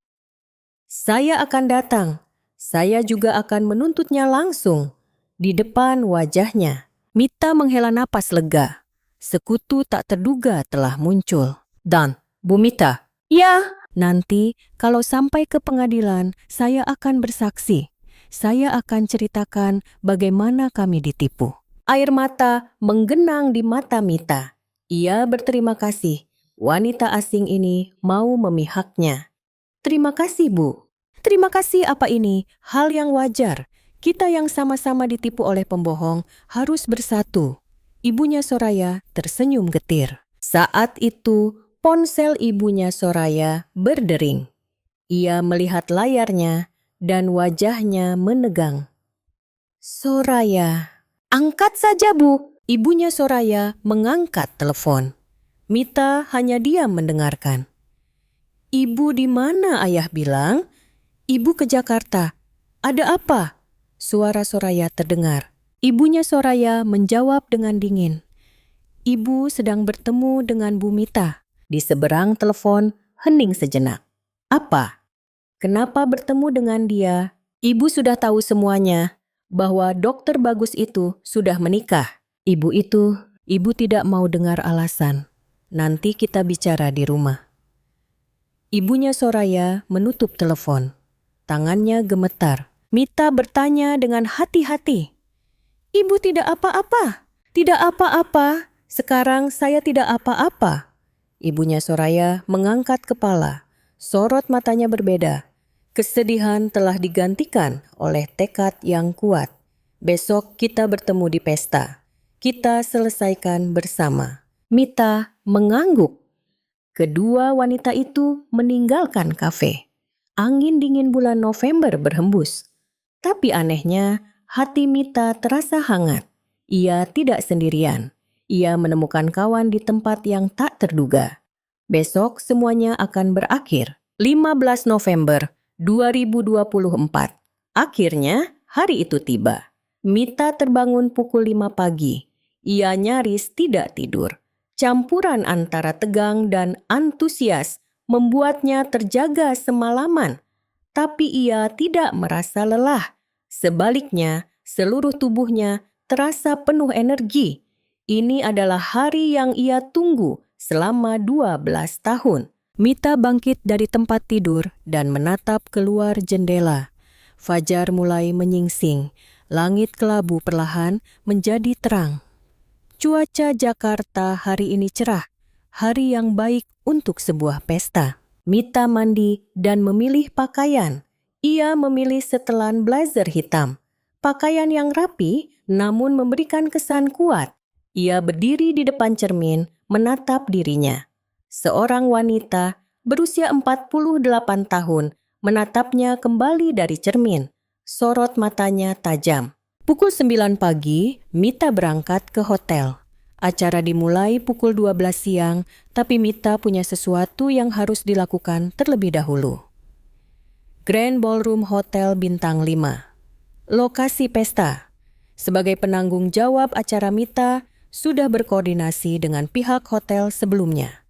"Saya akan datang. Saya juga akan menuntutnya langsung." Di depan wajahnya, Mita menghela napas lega. Sekutu tak terduga telah muncul. "Dan, Bu Mita." "Ya." "Nanti kalau sampai ke pengadilan, saya akan bersaksi. Saya akan ceritakan bagaimana kami ditipu." Air mata menggenang di mata Mita. Ia berterima kasih. Wanita asing ini mau memihaknya. "Terima kasih, Bu." "Terima kasih apa ini? Hal yang wajar. Kita yang sama-sama ditipu oleh pembohong harus bersatu." Ibunya Soraya tersenyum getir. Saat itu, ponsel ibunya Soraya berdering. Ia melihat layarnya dan wajahnya menegang. "Soraya." "Angkat saja, Bu." Ibunya Soraya mengangkat telepon. Mita hanya diam mendengarkan. "Ibu di mana?" ayah bilang. "Ibu ke Jakarta." "Ada apa?" Suara Soraya terdengar. Ibunya Soraya menjawab dengan dingin. "Ibu sedang bertemu dengan Bu Mita." Di seberang telepon hening sejenak. "Apa? Kenapa bertemu dengan dia?" "Ibu sudah tahu semuanya, bahwa dokter bagus itu sudah menikah." Ibu tidak mau dengar alasan. "Nanti kita bicara di rumah." Ibunya Soraya menutup telepon. Tangannya gemetar. Mita bertanya dengan hati-hati. "Ibu tidak apa-apa." "Tidak apa-apa. Sekarang saya tidak apa-apa." Ibunya Soraya mengangkat kepala. Sorot matanya berbeda. Kesedihan telah digantikan oleh tekad yang kuat. "Besok kita bertemu di pesta. Kita selesaikan bersama." Mita mengangguk. Kedua wanita itu meninggalkan kafe. Angin dingin bulan November berhembus. Tapi anehnya, hati Mita terasa hangat. Ia tidak sendirian. Ia menemukan kawan di tempat yang tak terduga. Besok semuanya akan berakhir. 15 November 2024. Akhirnya hari itu tiba. Mita terbangun pukul 5 pagi. Ia nyaris tidak tidur. Campuran antara tegang dan antusias membuatnya terjaga semalaman. Tapi ia tidak merasa lelah. Sebaliknya, seluruh tubuhnya terasa penuh energi. Ini adalah hari yang ia tunggu selama 12 tahun. Mita bangkit dari tempat tidur dan menatap keluar jendela. Fajar mulai menyingsing. Langit kelabu perlahan menjadi terang. Cuaca Jakarta hari ini cerah, hari yang baik untuk sebuah pesta. Mita mandi dan memilih pakaian. Ia memilih setelan blazer hitam. Pakaian yang rapi namun memberikan kesan kuat. Ia berdiri di depan cermin menatap dirinya. Seorang wanita berusia 48 tahun menatapnya kembali dari cermin. Sorot matanya tajam. Pukul 9 pagi, Mita berangkat ke hotel. Acara dimulai pukul 12 siang, tapi Mita punya sesuatu yang harus dilakukan terlebih dahulu. Grand Ballroom Hotel Bintang 5. Lokasi pesta. Sebagai penanggung jawab acara, Mita sudah berkoordinasi dengan pihak hotel sebelumnya.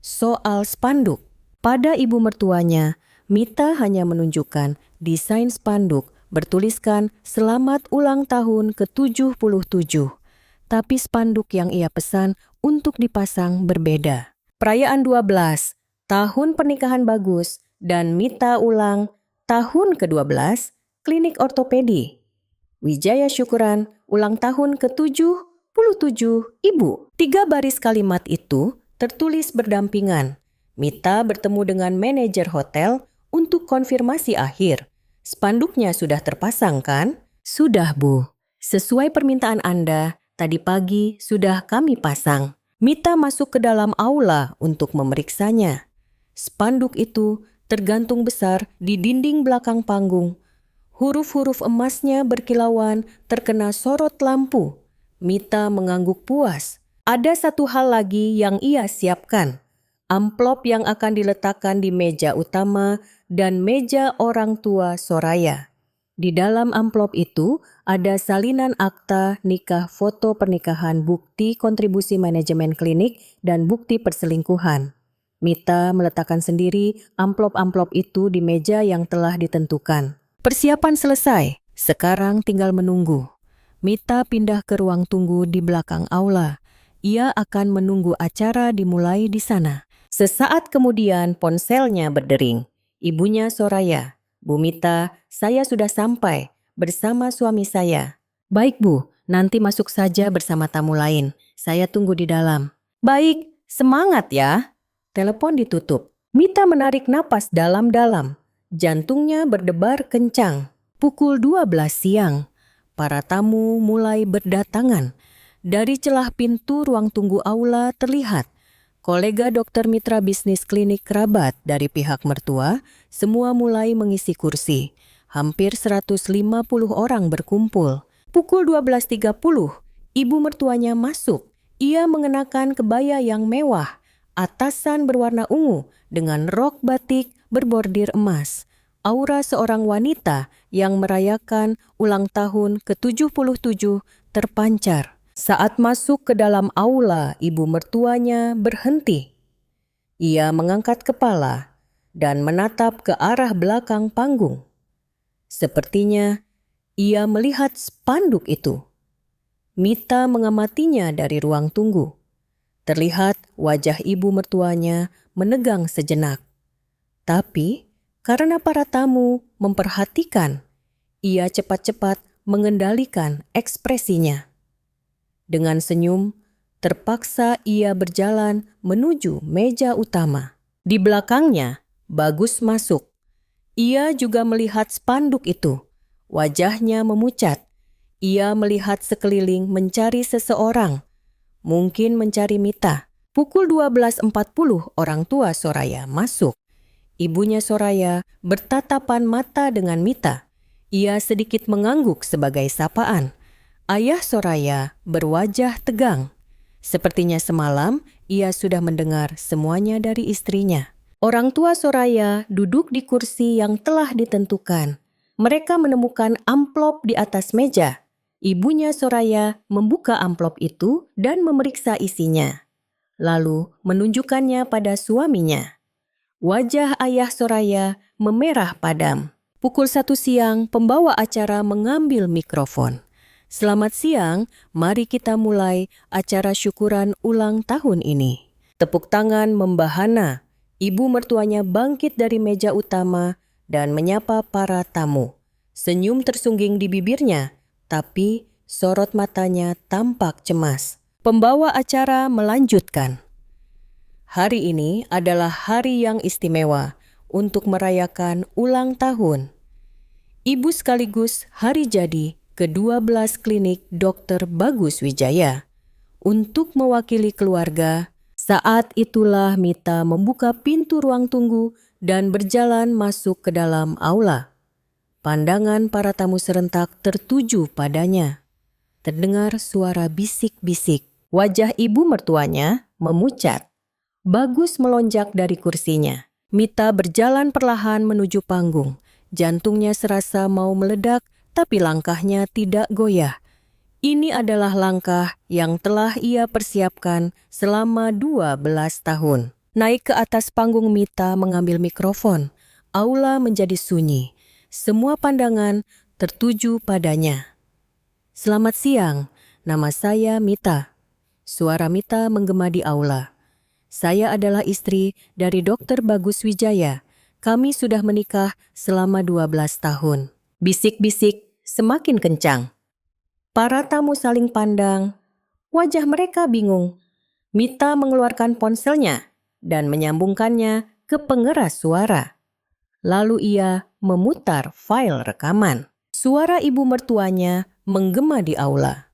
Soal spanduk. Pada ibu mertuanya, Mita hanya menunjukkan desain spanduk bertuliskan selamat ulang tahun ke-77. Tapi spanduk yang ia pesan untuk dipasang berbeda. Perayaan 12, tahun pernikahan Bagus, dan Mita ulang tahun ke-12, klinik ortopedi. Wijaya Syukuran ulang tahun ke-77 Ibu. 3 baris kalimat itu tertulis berdampingan. Mita bertemu dengan manajer hotel untuk konfirmasi akhir. Spanduknya sudah terpasang kan? Sudah, Bu. Sesuai permintaan Anda, tadi pagi sudah kami pasang. Mita masuk ke dalam aula untuk memeriksanya. Spanduk itu tergantung besar di dinding belakang panggung. Huruf-huruf emasnya berkilauan terkena sorot lampu. Mita mengangguk puas. Ada satu hal lagi yang ia siapkan. Amplop yang akan diletakkan di meja utama dan meja orang tua Soraya. Di dalam amplop itu ada salinan akta nikah, foto pernikahan, bukti kontribusi manajemen klinik, dan bukti perselingkuhan. Mita meletakkan sendiri amplop-amplop itu di meja yang telah ditentukan. Persiapan selesai, sekarang tinggal menunggu. Mita pindah ke ruang tunggu di belakang aula. Ia akan menunggu acara dimulai di sana. Sesaat kemudian ponselnya berdering. Ibunya Soraya, "Bu Mita, saya sudah sampai bersama suami saya." "Baik Bu, nanti masuk saja bersama tamu lain. Saya tunggu di dalam." "Baik, semangat ya." Telepon ditutup. Mita menarik napas dalam-dalam. Jantungnya berdebar kencang. Pukul 12 siang. Para tamu mulai berdatangan. Dari celah pintu ruang tunggu aula terlihat kolega dokter mitra bisnis klinik kerabat dari pihak mertua semua mulai mengisi kursi. Hampir 150 orang berkumpul. Pukul 12.30, ibu mertuanya masuk. Ia mengenakan kebaya yang mewah, atasan berwarna ungu dengan rok batik berbordir emas. Aura seorang wanita yang merayakan ulang tahun ke-77 terpancar. Saat masuk ke dalam aula, ibu mertuanya berhenti. Ia mengangkat kepala dan menatap ke arah belakang panggung. Sepertinya ia melihat spanduk itu. Mita mengamatinya dari ruang tunggu. Terlihat wajah ibu mertuanya menegang sejenak. Tapi karena para tamu memperhatikan, ia cepat-cepat mengendalikan ekspresinya. Dengan senyum, terpaksa ia berjalan menuju meja utama. Di belakangnya, Bagus masuk. Ia juga melihat spanduk itu. Wajahnya memucat. Ia melihat sekeliling mencari seseorang. Mungkin mencari Mita. Pukul 12.40 orang tua Soraya masuk. Ibunya Soraya bertatapan mata dengan Mita. Ia sedikit mengangguk sebagai sapaan. Ayah Soraya berwajah tegang. Sepertinya semalam ia sudah mendengar semuanya dari istrinya. Orang tua Soraya duduk di kursi yang telah ditentukan. Mereka menemukan amplop di atas meja. Ibunya Soraya membuka amplop itu dan memeriksa isinya. Lalu menunjukkannya pada suaminya. Wajah ayah Soraya memerah padam. Pukul 1 siang, pembawa acara mengambil mikrofon. "Selamat siang, mari kita mulai acara syukuran ulang tahun ini." Tepuk tangan membahana. Ibu mertuanya bangkit dari meja utama dan menyapa para tamu. Senyum tersungging di bibirnya, tapi sorot matanya tampak cemas. Pembawa acara melanjutkan. "Hari ini adalah hari yang istimewa untuk merayakan ulang tahun. Ibu sekaligus hari jadi ke-12 klinik Dr. Bagus Wijaya. Untuk mewakili keluarga, saat itulah Mita membuka pintu ruang tunggu dan berjalan masuk ke dalam aula. Pandangan para tamu serentak tertuju padanya. Terdengar suara bisik-bisik. Wajah ibu mertuanya memucat. Bagus melonjak dari kursinya. Mita berjalan perlahan menuju panggung. Jantungnya serasa mau meledak, tapi langkahnya tidak goyah. Ini adalah langkah yang telah ia persiapkan selama 12 tahun. Naik ke atas panggung, Mita mengambil mikrofon. Aula menjadi sunyi. Semua pandangan tertuju padanya. "Selamat siang, nama saya Mita." Suara Mita menggema di aula. "Saya adalah istri dari Dr. Bagus Wijaya. Kami sudah menikah selama 12 tahun." Bisik-bisik semakin kencang. Para tamu saling pandang. Wajah mereka bingung. Mita mengeluarkan ponselnya dan menyambungkannya ke pengeras suara. Lalu ia memutar file rekaman. Suara ibu mertuanya menggema di aula.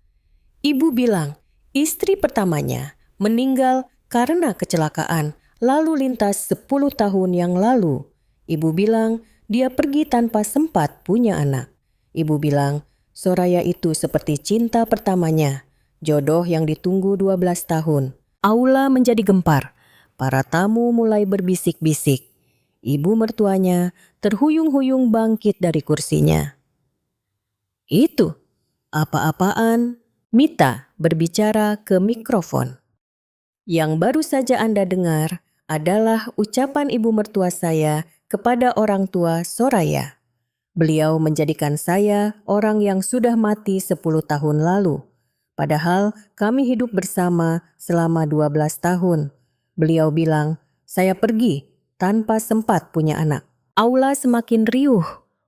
Ibu bilang istri pertamanya meninggal karena kecelakaan lalu lintas 10 tahun yang lalu. Ibu bilang dia pergi tanpa sempat punya anak. Ibu bilang Soraya itu seperti cinta pertamanya, jodoh yang ditunggu 12 tahun. Aula menjadi gempar. Para tamu mulai berbisik-bisik. Ibu mertuanya terhuyung-huyung bangkit dari kursinya. "Itu apa-apaan?" Mita berbicara ke mikrofon. "Yang baru saja Anda dengar adalah ucapan ibu mertua saya kepada orang tua Soraya. Beliau menjadikan saya orang yang sudah mati 10 tahun lalu. Padahal kami hidup bersama selama 12 tahun. Beliau bilang, saya pergi tanpa sempat punya anak." Aula semakin riuh.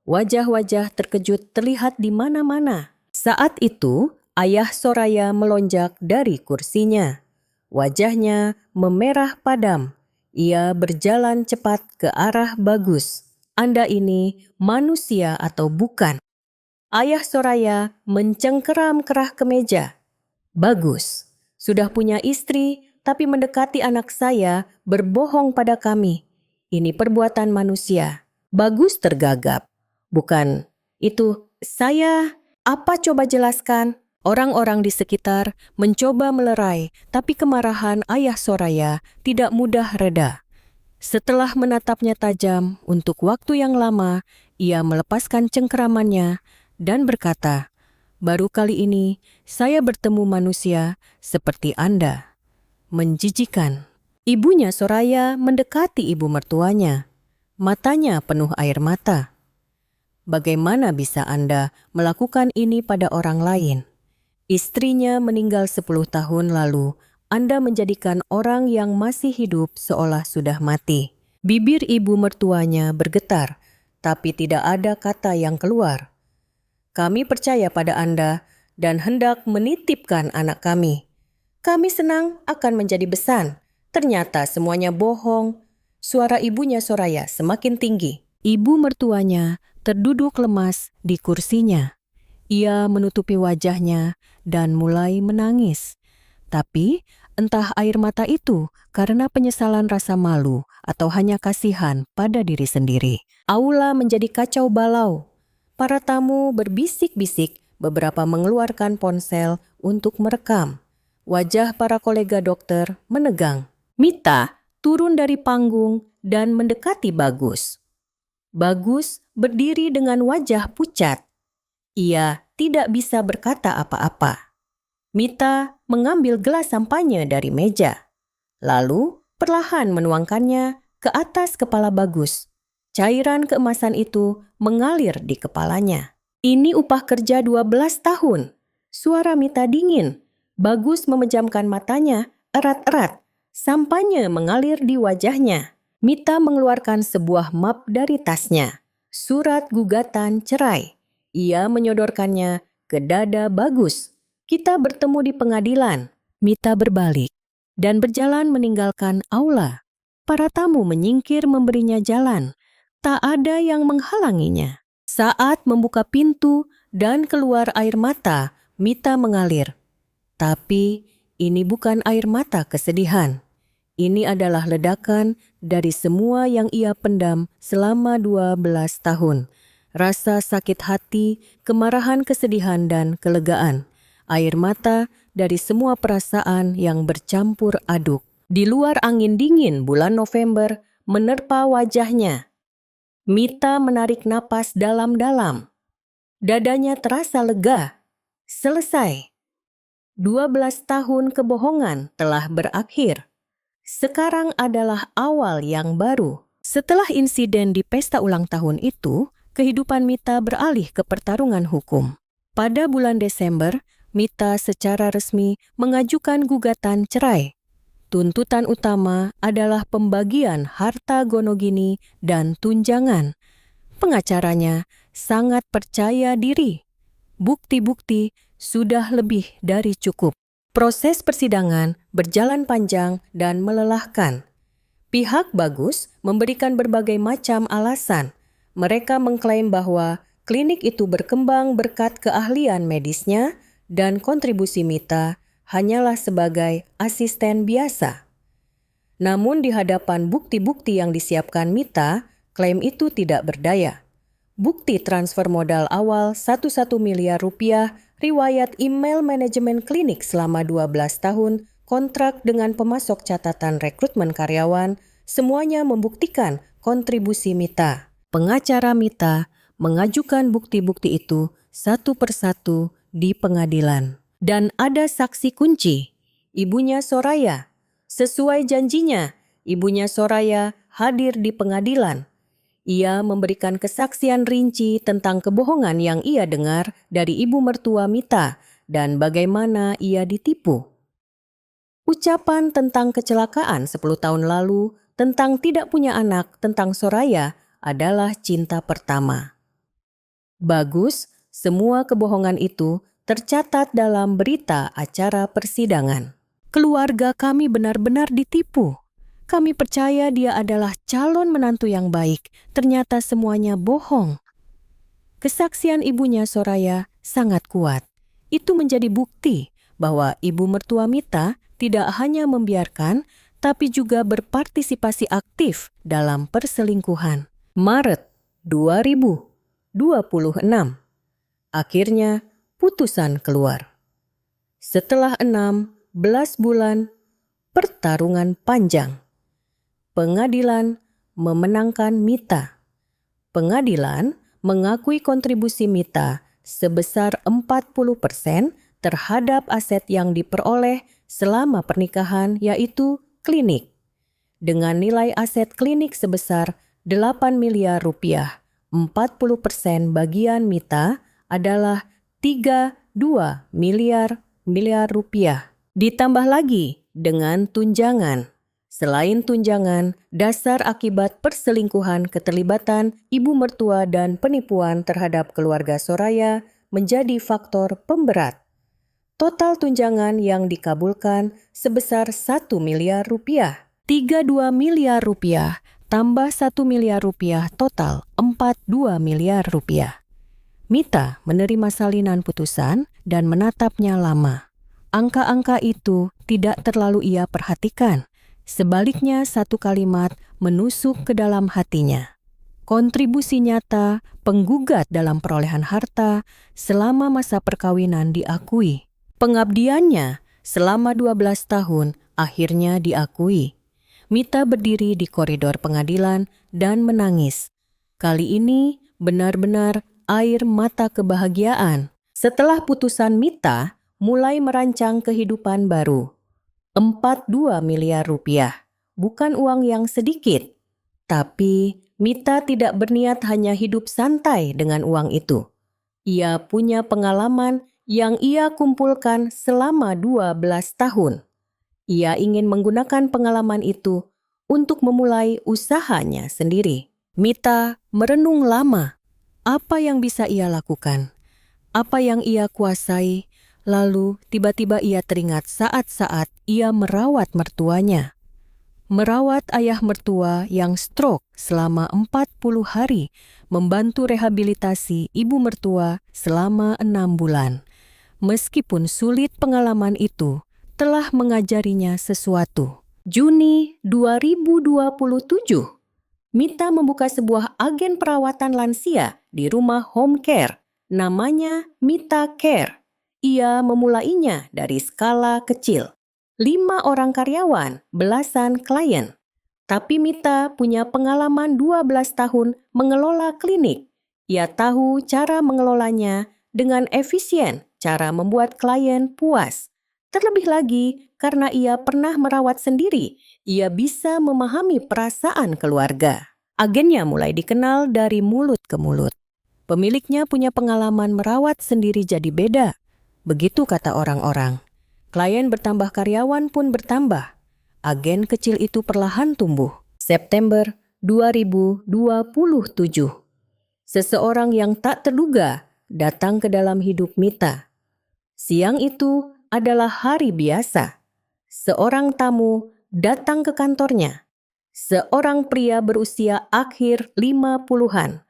Wajah-wajah terkejut terlihat di mana-mana. Saat itu, ayah Soraya melonjak dari kursinya. Wajahnya memerah padam. Ia berjalan cepat ke arah Bagus. "Anda ini manusia atau bukan?" Ayah Soraya mencengkeram kerah ke meja. "Bagus, sudah punya istri tapi mendekati anak saya berbohong pada kami. Ini perbuatan manusia." Bagus tergagap. "Bukan, itu saya. Apa coba jelaskan?" Orang-orang di sekitar mencoba melerai, tapi kemarahan ayah Soraya tidak mudah reda. Setelah menatapnya tajam untuk waktu yang lama, ia melepaskan cengkeramannya dan berkata, "Baru kali ini saya bertemu manusia seperti Anda." Menjijikan. Ibunya Soraya mendekati ibu mertuanya. Matanya penuh air mata. "Bagaimana bisa Anda melakukan ini pada orang lain? Istrinya meninggal 10 tahun lalu. Anda menjadikan orang yang masih hidup seolah sudah mati." Bibir ibu mertuanya bergetar, tapi tidak ada kata yang keluar. "Kami percaya pada Anda dan hendak menitipkan anak kami. Kami senang akan menjadi besan. Ternyata semuanya bohong." Suara ibunya Soraya semakin tinggi. Ibu mertuanya terduduk lemas di kursinya. Ia menutupi wajahnya dan mulai menangis. Tapi entah air mata itu karena penyesalan rasa malu atau hanya kasihan pada diri sendiri. Aula menjadi kacau balau. Para tamu berbisik-bisik, beberapa mengeluarkan ponsel untuk merekam. Wajah para kolega dokter menegang. Mita turun dari panggung dan mendekati Bagus. Bagus berdiri dengan wajah pucat. Ia tidak bisa berkata apa-apa. Mita mengambil gelas sampahnya dari meja, lalu perlahan menuangkannya ke atas kepala Bagus. Cairan keemasan itu mengalir di kepalanya. "Ini upah kerja 12 tahun. Suara Mita dingin. Bagus memejamkan matanya erat-erat. Sampahnya mengalir di wajahnya. Mita mengeluarkan sebuah map dari tasnya. Surat gugatan cerai. Ia menyodorkannya ke dada Bagus. "Kita bertemu di pengadilan." Mita berbalik dan berjalan meninggalkan aula. Para tamu menyingkir memberinya jalan. Tak ada yang menghalanginya. Saat membuka pintu dan keluar air mata, Mita mengalir. Tapi ini bukan air mata kesedihan. Ini adalah ledakan dari semua yang ia pendam selama 12 tahun. Rasa sakit hati, kemarahan, kesedihan, dan kelegaan. Air mata dari semua perasaan yang bercampur aduk. Di luar angin dingin bulan November menerpa wajahnya. Mita menarik napas dalam-dalam. Dadanya terasa lega. Selesai. 12 tahun kebohongan telah berakhir. Sekarang adalah awal yang baru. Setelah insiden di pesta ulang tahun itu, kehidupan Mita beralih ke pertarungan hukum. Pada bulan Desember, Mita secara resmi mengajukan gugatan cerai. Tuntutan utama adalah pembagian harta gonogini dan tunjangan. Pengacaranya sangat percaya diri. Bukti-bukti sudah lebih dari cukup. Proses persidangan berjalan panjang dan melelahkan. Pihak Bagus memberikan berbagai macam alasan. Mereka mengklaim bahwa klinik itu berkembang berkat keahlian medisnya dan kontribusi Mita hanyalah sebagai asisten biasa. Namun di hadapan bukti-bukti yang disiapkan Mita, klaim itu tidak berdaya. Bukti transfer modal awal 1,1 miliar rupiah, riwayat email manajemen klinik selama 12 tahun, kontrak dengan pemasok catatan rekrutmen karyawan, semuanya membuktikan kontribusi Mita. Pengacara Mita mengajukan bukti-bukti itu satu persatu di pengadilan. Dan ada saksi kunci, ibunya Soraya. Sesuai janjinya, ibunya Soraya hadir di pengadilan. Ia memberikan kesaksian rinci tentang kebohongan yang ia dengar dari ibu mertua Mita dan bagaimana ia ditipu. Ucapan tentang kecelakaan 10 tahun lalu, tentang tidak punya anak, tentang Soraya adalah cinta pertama. Bagus, semua kebohongan itu tercatat dalam berita acara persidangan. Keluarga kami benar-benar ditipu. Kami percaya dia adalah calon menantu yang baik. Ternyata semuanya bohong. Kesaksian ibunya Soraya sangat kuat. Itu menjadi bukti bahwa ibu mertua Mita tidak hanya membiarkan, tapi juga berpartisipasi aktif dalam perselingkuhan. Maret 2026. Akhirnya, putusan keluar. Setelah 16 bulan pertarungan panjang, pengadilan memenangkan Mita. Pengadilan mengakui kontribusi Mita sebesar 40% terhadap aset yang diperoleh selama pernikahan, yaitu klinik. Dengan nilai aset klinik sebesar 8 miliar rupiah, 40% bagian Mita adalah 32 miliar rupiah. Ditambah lagi dengan tunjangan. Selain tunjangan, dasar akibat perselingkuhan, keterlibatan ibu mertua dan penipuan terhadap keluarga Soraya menjadi faktor pemberat. Total tunjangan yang dikabulkan sebesar 1 miliar rupiah. 32 miliar rupiah tambah 1 miliar rupiah total 42 miliar rupiah. Mita menerima salinan putusan dan menatapnya lama. Angka-angka itu tidak terlalu ia perhatikan. Sebaliknya satu kalimat menusuk ke dalam hatinya. Kontribusi nyata penggugat dalam perolehan harta selama masa perkawinan diakui. Pengabdiannya selama 12 tahun akhirnya diakui. Mita berdiri di koridor pengadilan dan menangis. Kali ini benar-benar air mata kebahagiaan. Setelah putusan, Mita mulai merancang kehidupan baru. 42 miliar rupiah, bukan uang yang sedikit. Tapi Mita tidak berniat hanya hidup santai dengan uang itu. Ia punya pengalaman yang ia kumpulkan selama 12 tahun. Ia ingin menggunakan pengalaman itu untuk memulai usahanya sendiri. Mita merenung lama. Apa yang bisa ia lakukan? Apa yang ia kuasai? Lalu tiba-tiba ia teringat saat-saat ia merawat mertuanya. Merawat ayah mertua yang stroke selama 40 hari, membantu rehabilitasi ibu mertua selama 6 bulan. Meskipun sulit, pengalaman itu telah mengajarinya sesuatu. Juni 2027, Mita membuka sebuah agen perawatan lansia di rumah home care. Namanya Mita Care. Ia memulainya dari skala kecil. 5 orang karyawan, belasan klien. Tapi Mita punya pengalaman 12 tahun mengelola klinik. Ia tahu cara mengelolanya dengan efisien, cara membuat klien puas. Terlebih lagi, karena ia pernah merawat sendiri, ia bisa memahami perasaan keluarga. Agennya mulai dikenal dari mulut ke mulut. Pemiliknya punya pengalaman merawat sendiri jadi beda. Begitu kata orang-orang. Klien bertambah, karyawan pun bertambah. Agen kecil itu perlahan tumbuh. September 2027. Seseorang yang tak terduga datang ke dalam hidup Mita. Siang itu adalah hari biasa. Seorang tamu datang ke kantornya. Seorang pria berusia akhir 50-an.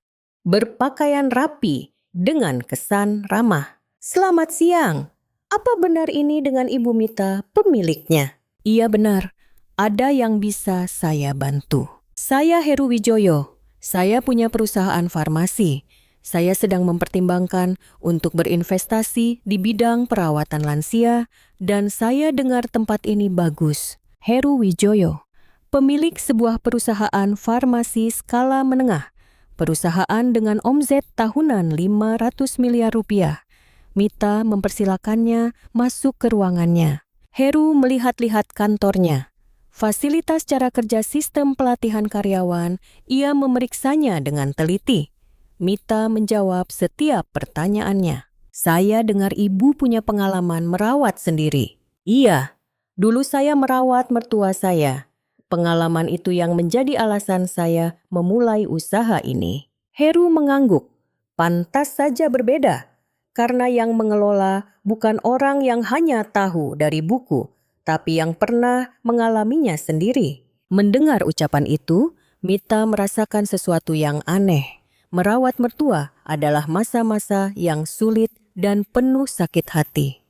Berpakaian rapi dengan kesan ramah. "Selamat siang. Apa benar ini dengan Ibu Mita, pemiliknya?" "Iya benar. Ada yang bisa saya bantu." "Saya Heru Wijoyo. Saya punya perusahaan farmasi. Saya sedang mempertimbangkan untuk berinvestasi di bidang perawatan lansia dan saya dengar tempat ini bagus." Heru Wijoyo, pemilik sebuah perusahaan farmasi skala menengah. Perusahaan dengan omset tahunan 500 miliar rupiah. Mita mempersilakannya masuk ke ruangannya. Heru melihat-lihat kantornya. Fasilitas cara kerja sistem pelatihan karyawan, ia memeriksanya dengan teliti. Mita menjawab setiap pertanyaannya. "Saya dengar Ibu punya pengalaman merawat sendiri." "Iya, dulu saya merawat mertua saya. Pengalaman itu yang menjadi alasan saya memulai usaha ini." Heru mengangguk. Pantas saja berbeda, karena yang mengelola bukan orang yang hanya tahu dari buku, tapi yang pernah mengalaminya sendiri. Mendengar ucapan itu, Mita merasakan sesuatu yang aneh. Merawat mertua adalah masa-masa yang sulit dan penuh sakit hati.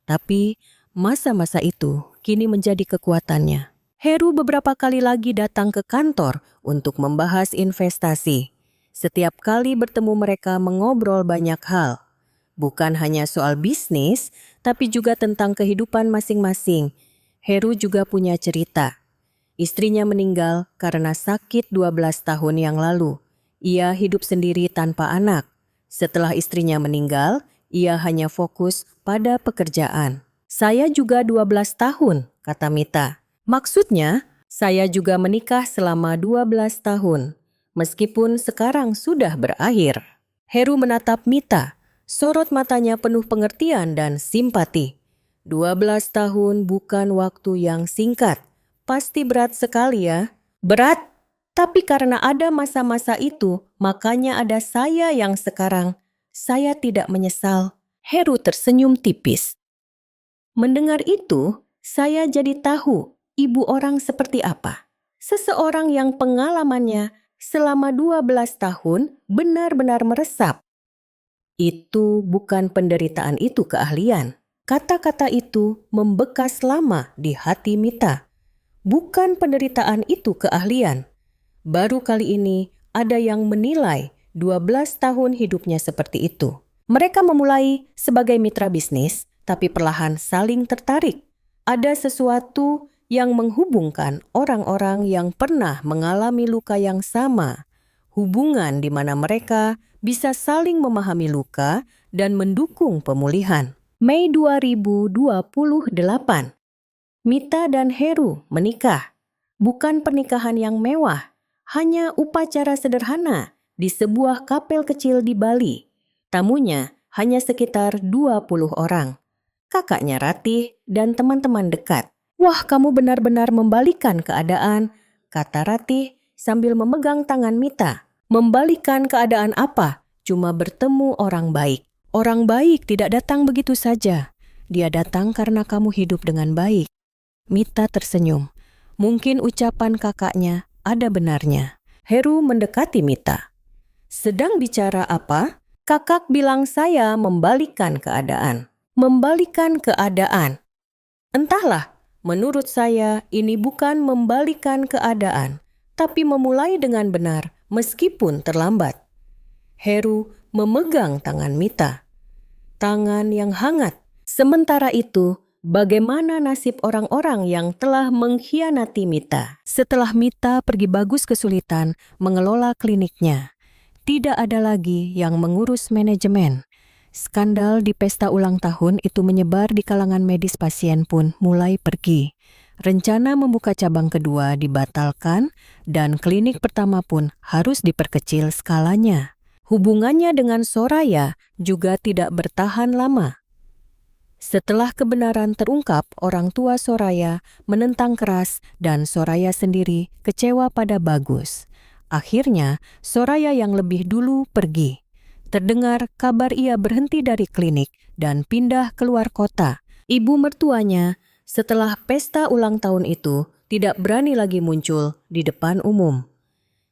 Tapi masa-masa itu kini menjadi kekuatannya. Heru beberapa kali lagi datang ke kantor untuk membahas investasi. Setiap kali bertemu mereka mengobrol banyak hal. Bukan hanya soal bisnis, tapi juga tentang kehidupan masing-masing. Heru juga punya cerita. Istrinya meninggal karena sakit 12 tahun yang lalu. Ia hidup sendiri tanpa anak. Setelah istrinya meninggal, ia hanya fokus pada pekerjaan. "Saya juga 12 tahun, kata Mita. "Maksudnya, saya juga menikah selama 12 tahun, meskipun sekarang sudah berakhir." Heru menatap Mita, sorot matanya penuh pengertian dan simpati. 12 tahun bukan waktu yang singkat. Pasti berat sekali ya. Berat, tapi karena ada masa-masa itu, makanya ada saya yang sekarang. Saya tidak menyesal. Heru tersenyum tipis. Mendengar itu, saya jadi tahu ibu orang seperti apa. Seseorang yang pengalamannya selama 12 tahun benar-benar meresap. Itu bukan penderitaan, itu keahlian. Kata-kata itu membekas lama di hati Mita. Bukan penderitaan, itu keahlian. Baru kali ini ada yang menilai 12 tahun hidupnya seperti itu. Mereka memulai sebagai mitra bisnis, tapi perlahan saling tertarik. Ada sesuatu yang menghubungkan orang-orang yang pernah mengalami luka yang sama. Hubungan di mana mereka bisa saling memahami luka dan mendukung pemulihan. Mei 2028. Mita dan Heru menikah. Bukan pernikahan yang mewah, hanya upacara sederhana di sebuah kapel kecil di Bali. Tamunya hanya sekitar 20 orang. Kakaknya Ratih dan teman-teman dekat. "Wah, kamu benar-benar membalikan keadaan," kata Ratih sambil memegang tangan Mita. "Membalikan keadaan apa? Cuma bertemu orang baik." "Orang baik tidak datang begitu saja. Dia datang karena kamu hidup dengan baik." Mita tersenyum. Mungkin ucapan kakaknya ada benarnya. Heru mendekati Mita. "Sedang bicara apa?" "Kakak bilang saya membalikan keadaan." "Membalikan keadaan?" "Entahlah. Menurut saya, ini bukan membalikan keadaan, tapi memulai dengan benar meskipun terlambat." Heru memegang tangan Mita. Tangan yang hangat. Sementara itu, bagaimana nasib orang-orang yang telah mengkhianati Mita? Setelah Mita pergi bagus kesulitan mengelola kliniknya, tidak ada lagi yang mengurus manajemen. Skandal di pesta ulang tahun itu menyebar di kalangan medis, pasien pun mulai pergi. Rencana membuka cabang kedua dibatalkan dan klinik pertama pun harus diperkecil skalanya. Hubungannya dengan Soraya juga tidak bertahan lama. Setelah kebenaran terungkap, orang tua Soraya menentang keras dan Soraya sendiri kecewa pada Bagus. Akhirnya, Soraya yang lebih dulu pergi. Terdengar kabar ia berhenti dari klinik dan pindah keluar kota. Ibu mertuanya setelah pesta ulang tahun itu tidak berani lagi muncul di depan umum.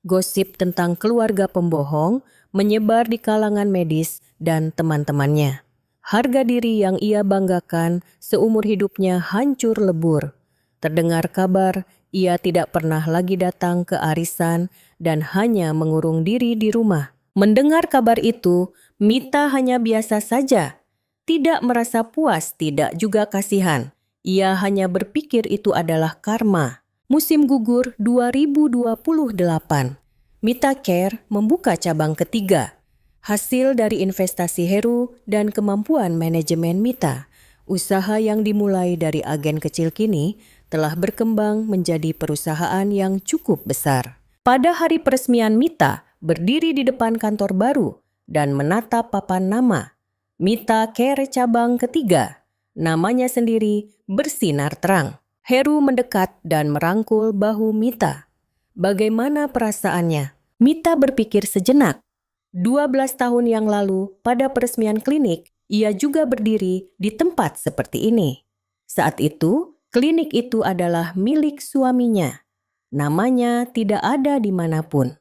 Gosip tentang keluarga pembohong menyebar di kalangan medis dan teman-temannya. Harga diri yang ia banggakan seumur hidupnya hancur lebur. Terdengar kabar ia tidak pernah lagi datang ke arisan dan hanya mengurung diri di rumah. Mendengar kabar itu, Mita hanya biasa saja. Tidak merasa puas, tidak juga kasihan. Ia hanya berpikir itu adalah karma. Musim gugur 2028. Mita Care membuka cabang ketiga. Hasil dari investasi Heru dan kemampuan manajemen Mita, usaha yang dimulai dari agen kecil kini telah berkembang menjadi perusahaan yang cukup besar. Pada hari peresmian Mita berdiri di depan kantor baru dan menatap papan nama, Mita Care cabang ketiga. Namanya sendiri bersinar terang. Heru mendekat dan merangkul bahu Mita. Bagaimana perasaannya? Mita berpikir sejenak. 12 tahun yang lalu, pada peresmian klinik, ia juga berdiri di tempat seperti ini. Saat itu, klinik itu adalah milik suaminya. Namanya tidak ada dimanapun.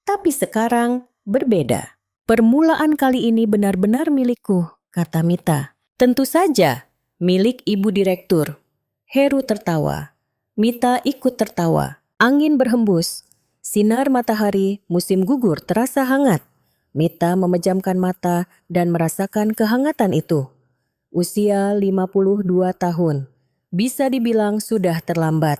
Tapi sekarang berbeda. Permulaan kali ini benar-benar milikku, kata Mita. Tentu saja, milik ibu direktur. Heru tertawa. Mita ikut tertawa. Angin berhembus. Sinar matahari musim gugur terasa hangat. Mita memejamkan mata dan merasakan kehangatan itu. Usia 52 tahun. Bisa dibilang sudah terlambat.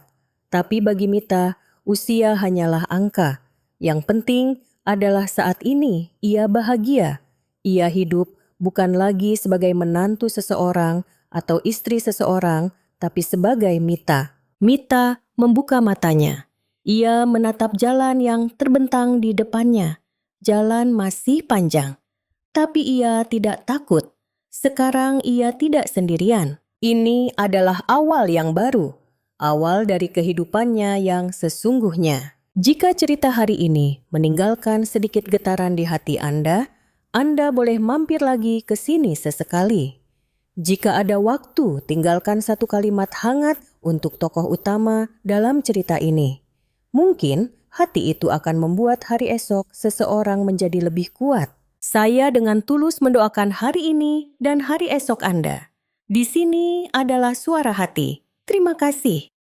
Tapi bagi Mita, usia hanyalah angka. Yang penting adalah saat ini ia bahagia. Ia hidup bukan lagi sebagai menantu seseorang atau istri seseorang, tapi sebagai Mita. Mita membuka matanya. Ia menatap jalan yang terbentang di depannya. Jalan masih panjang, tapi ia tidak takut. Sekarang ia tidak sendirian. Ini adalah awal yang baru, awal dari kehidupannya yang sesungguhnya. Jika cerita hari ini meninggalkan sedikit getaran di hati Anda boleh mampir lagi ke sini sesekali. Jika ada waktu, tinggalkan satu kalimat hangat untuk tokoh utama dalam cerita ini. Mungkin hati itu akan membuat hari esok seseorang menjadi lebih kuat. Saya dengan tulus mendoakan hari ini dan hari esok Anda. Di sini adalah suara hati. Terima kasih.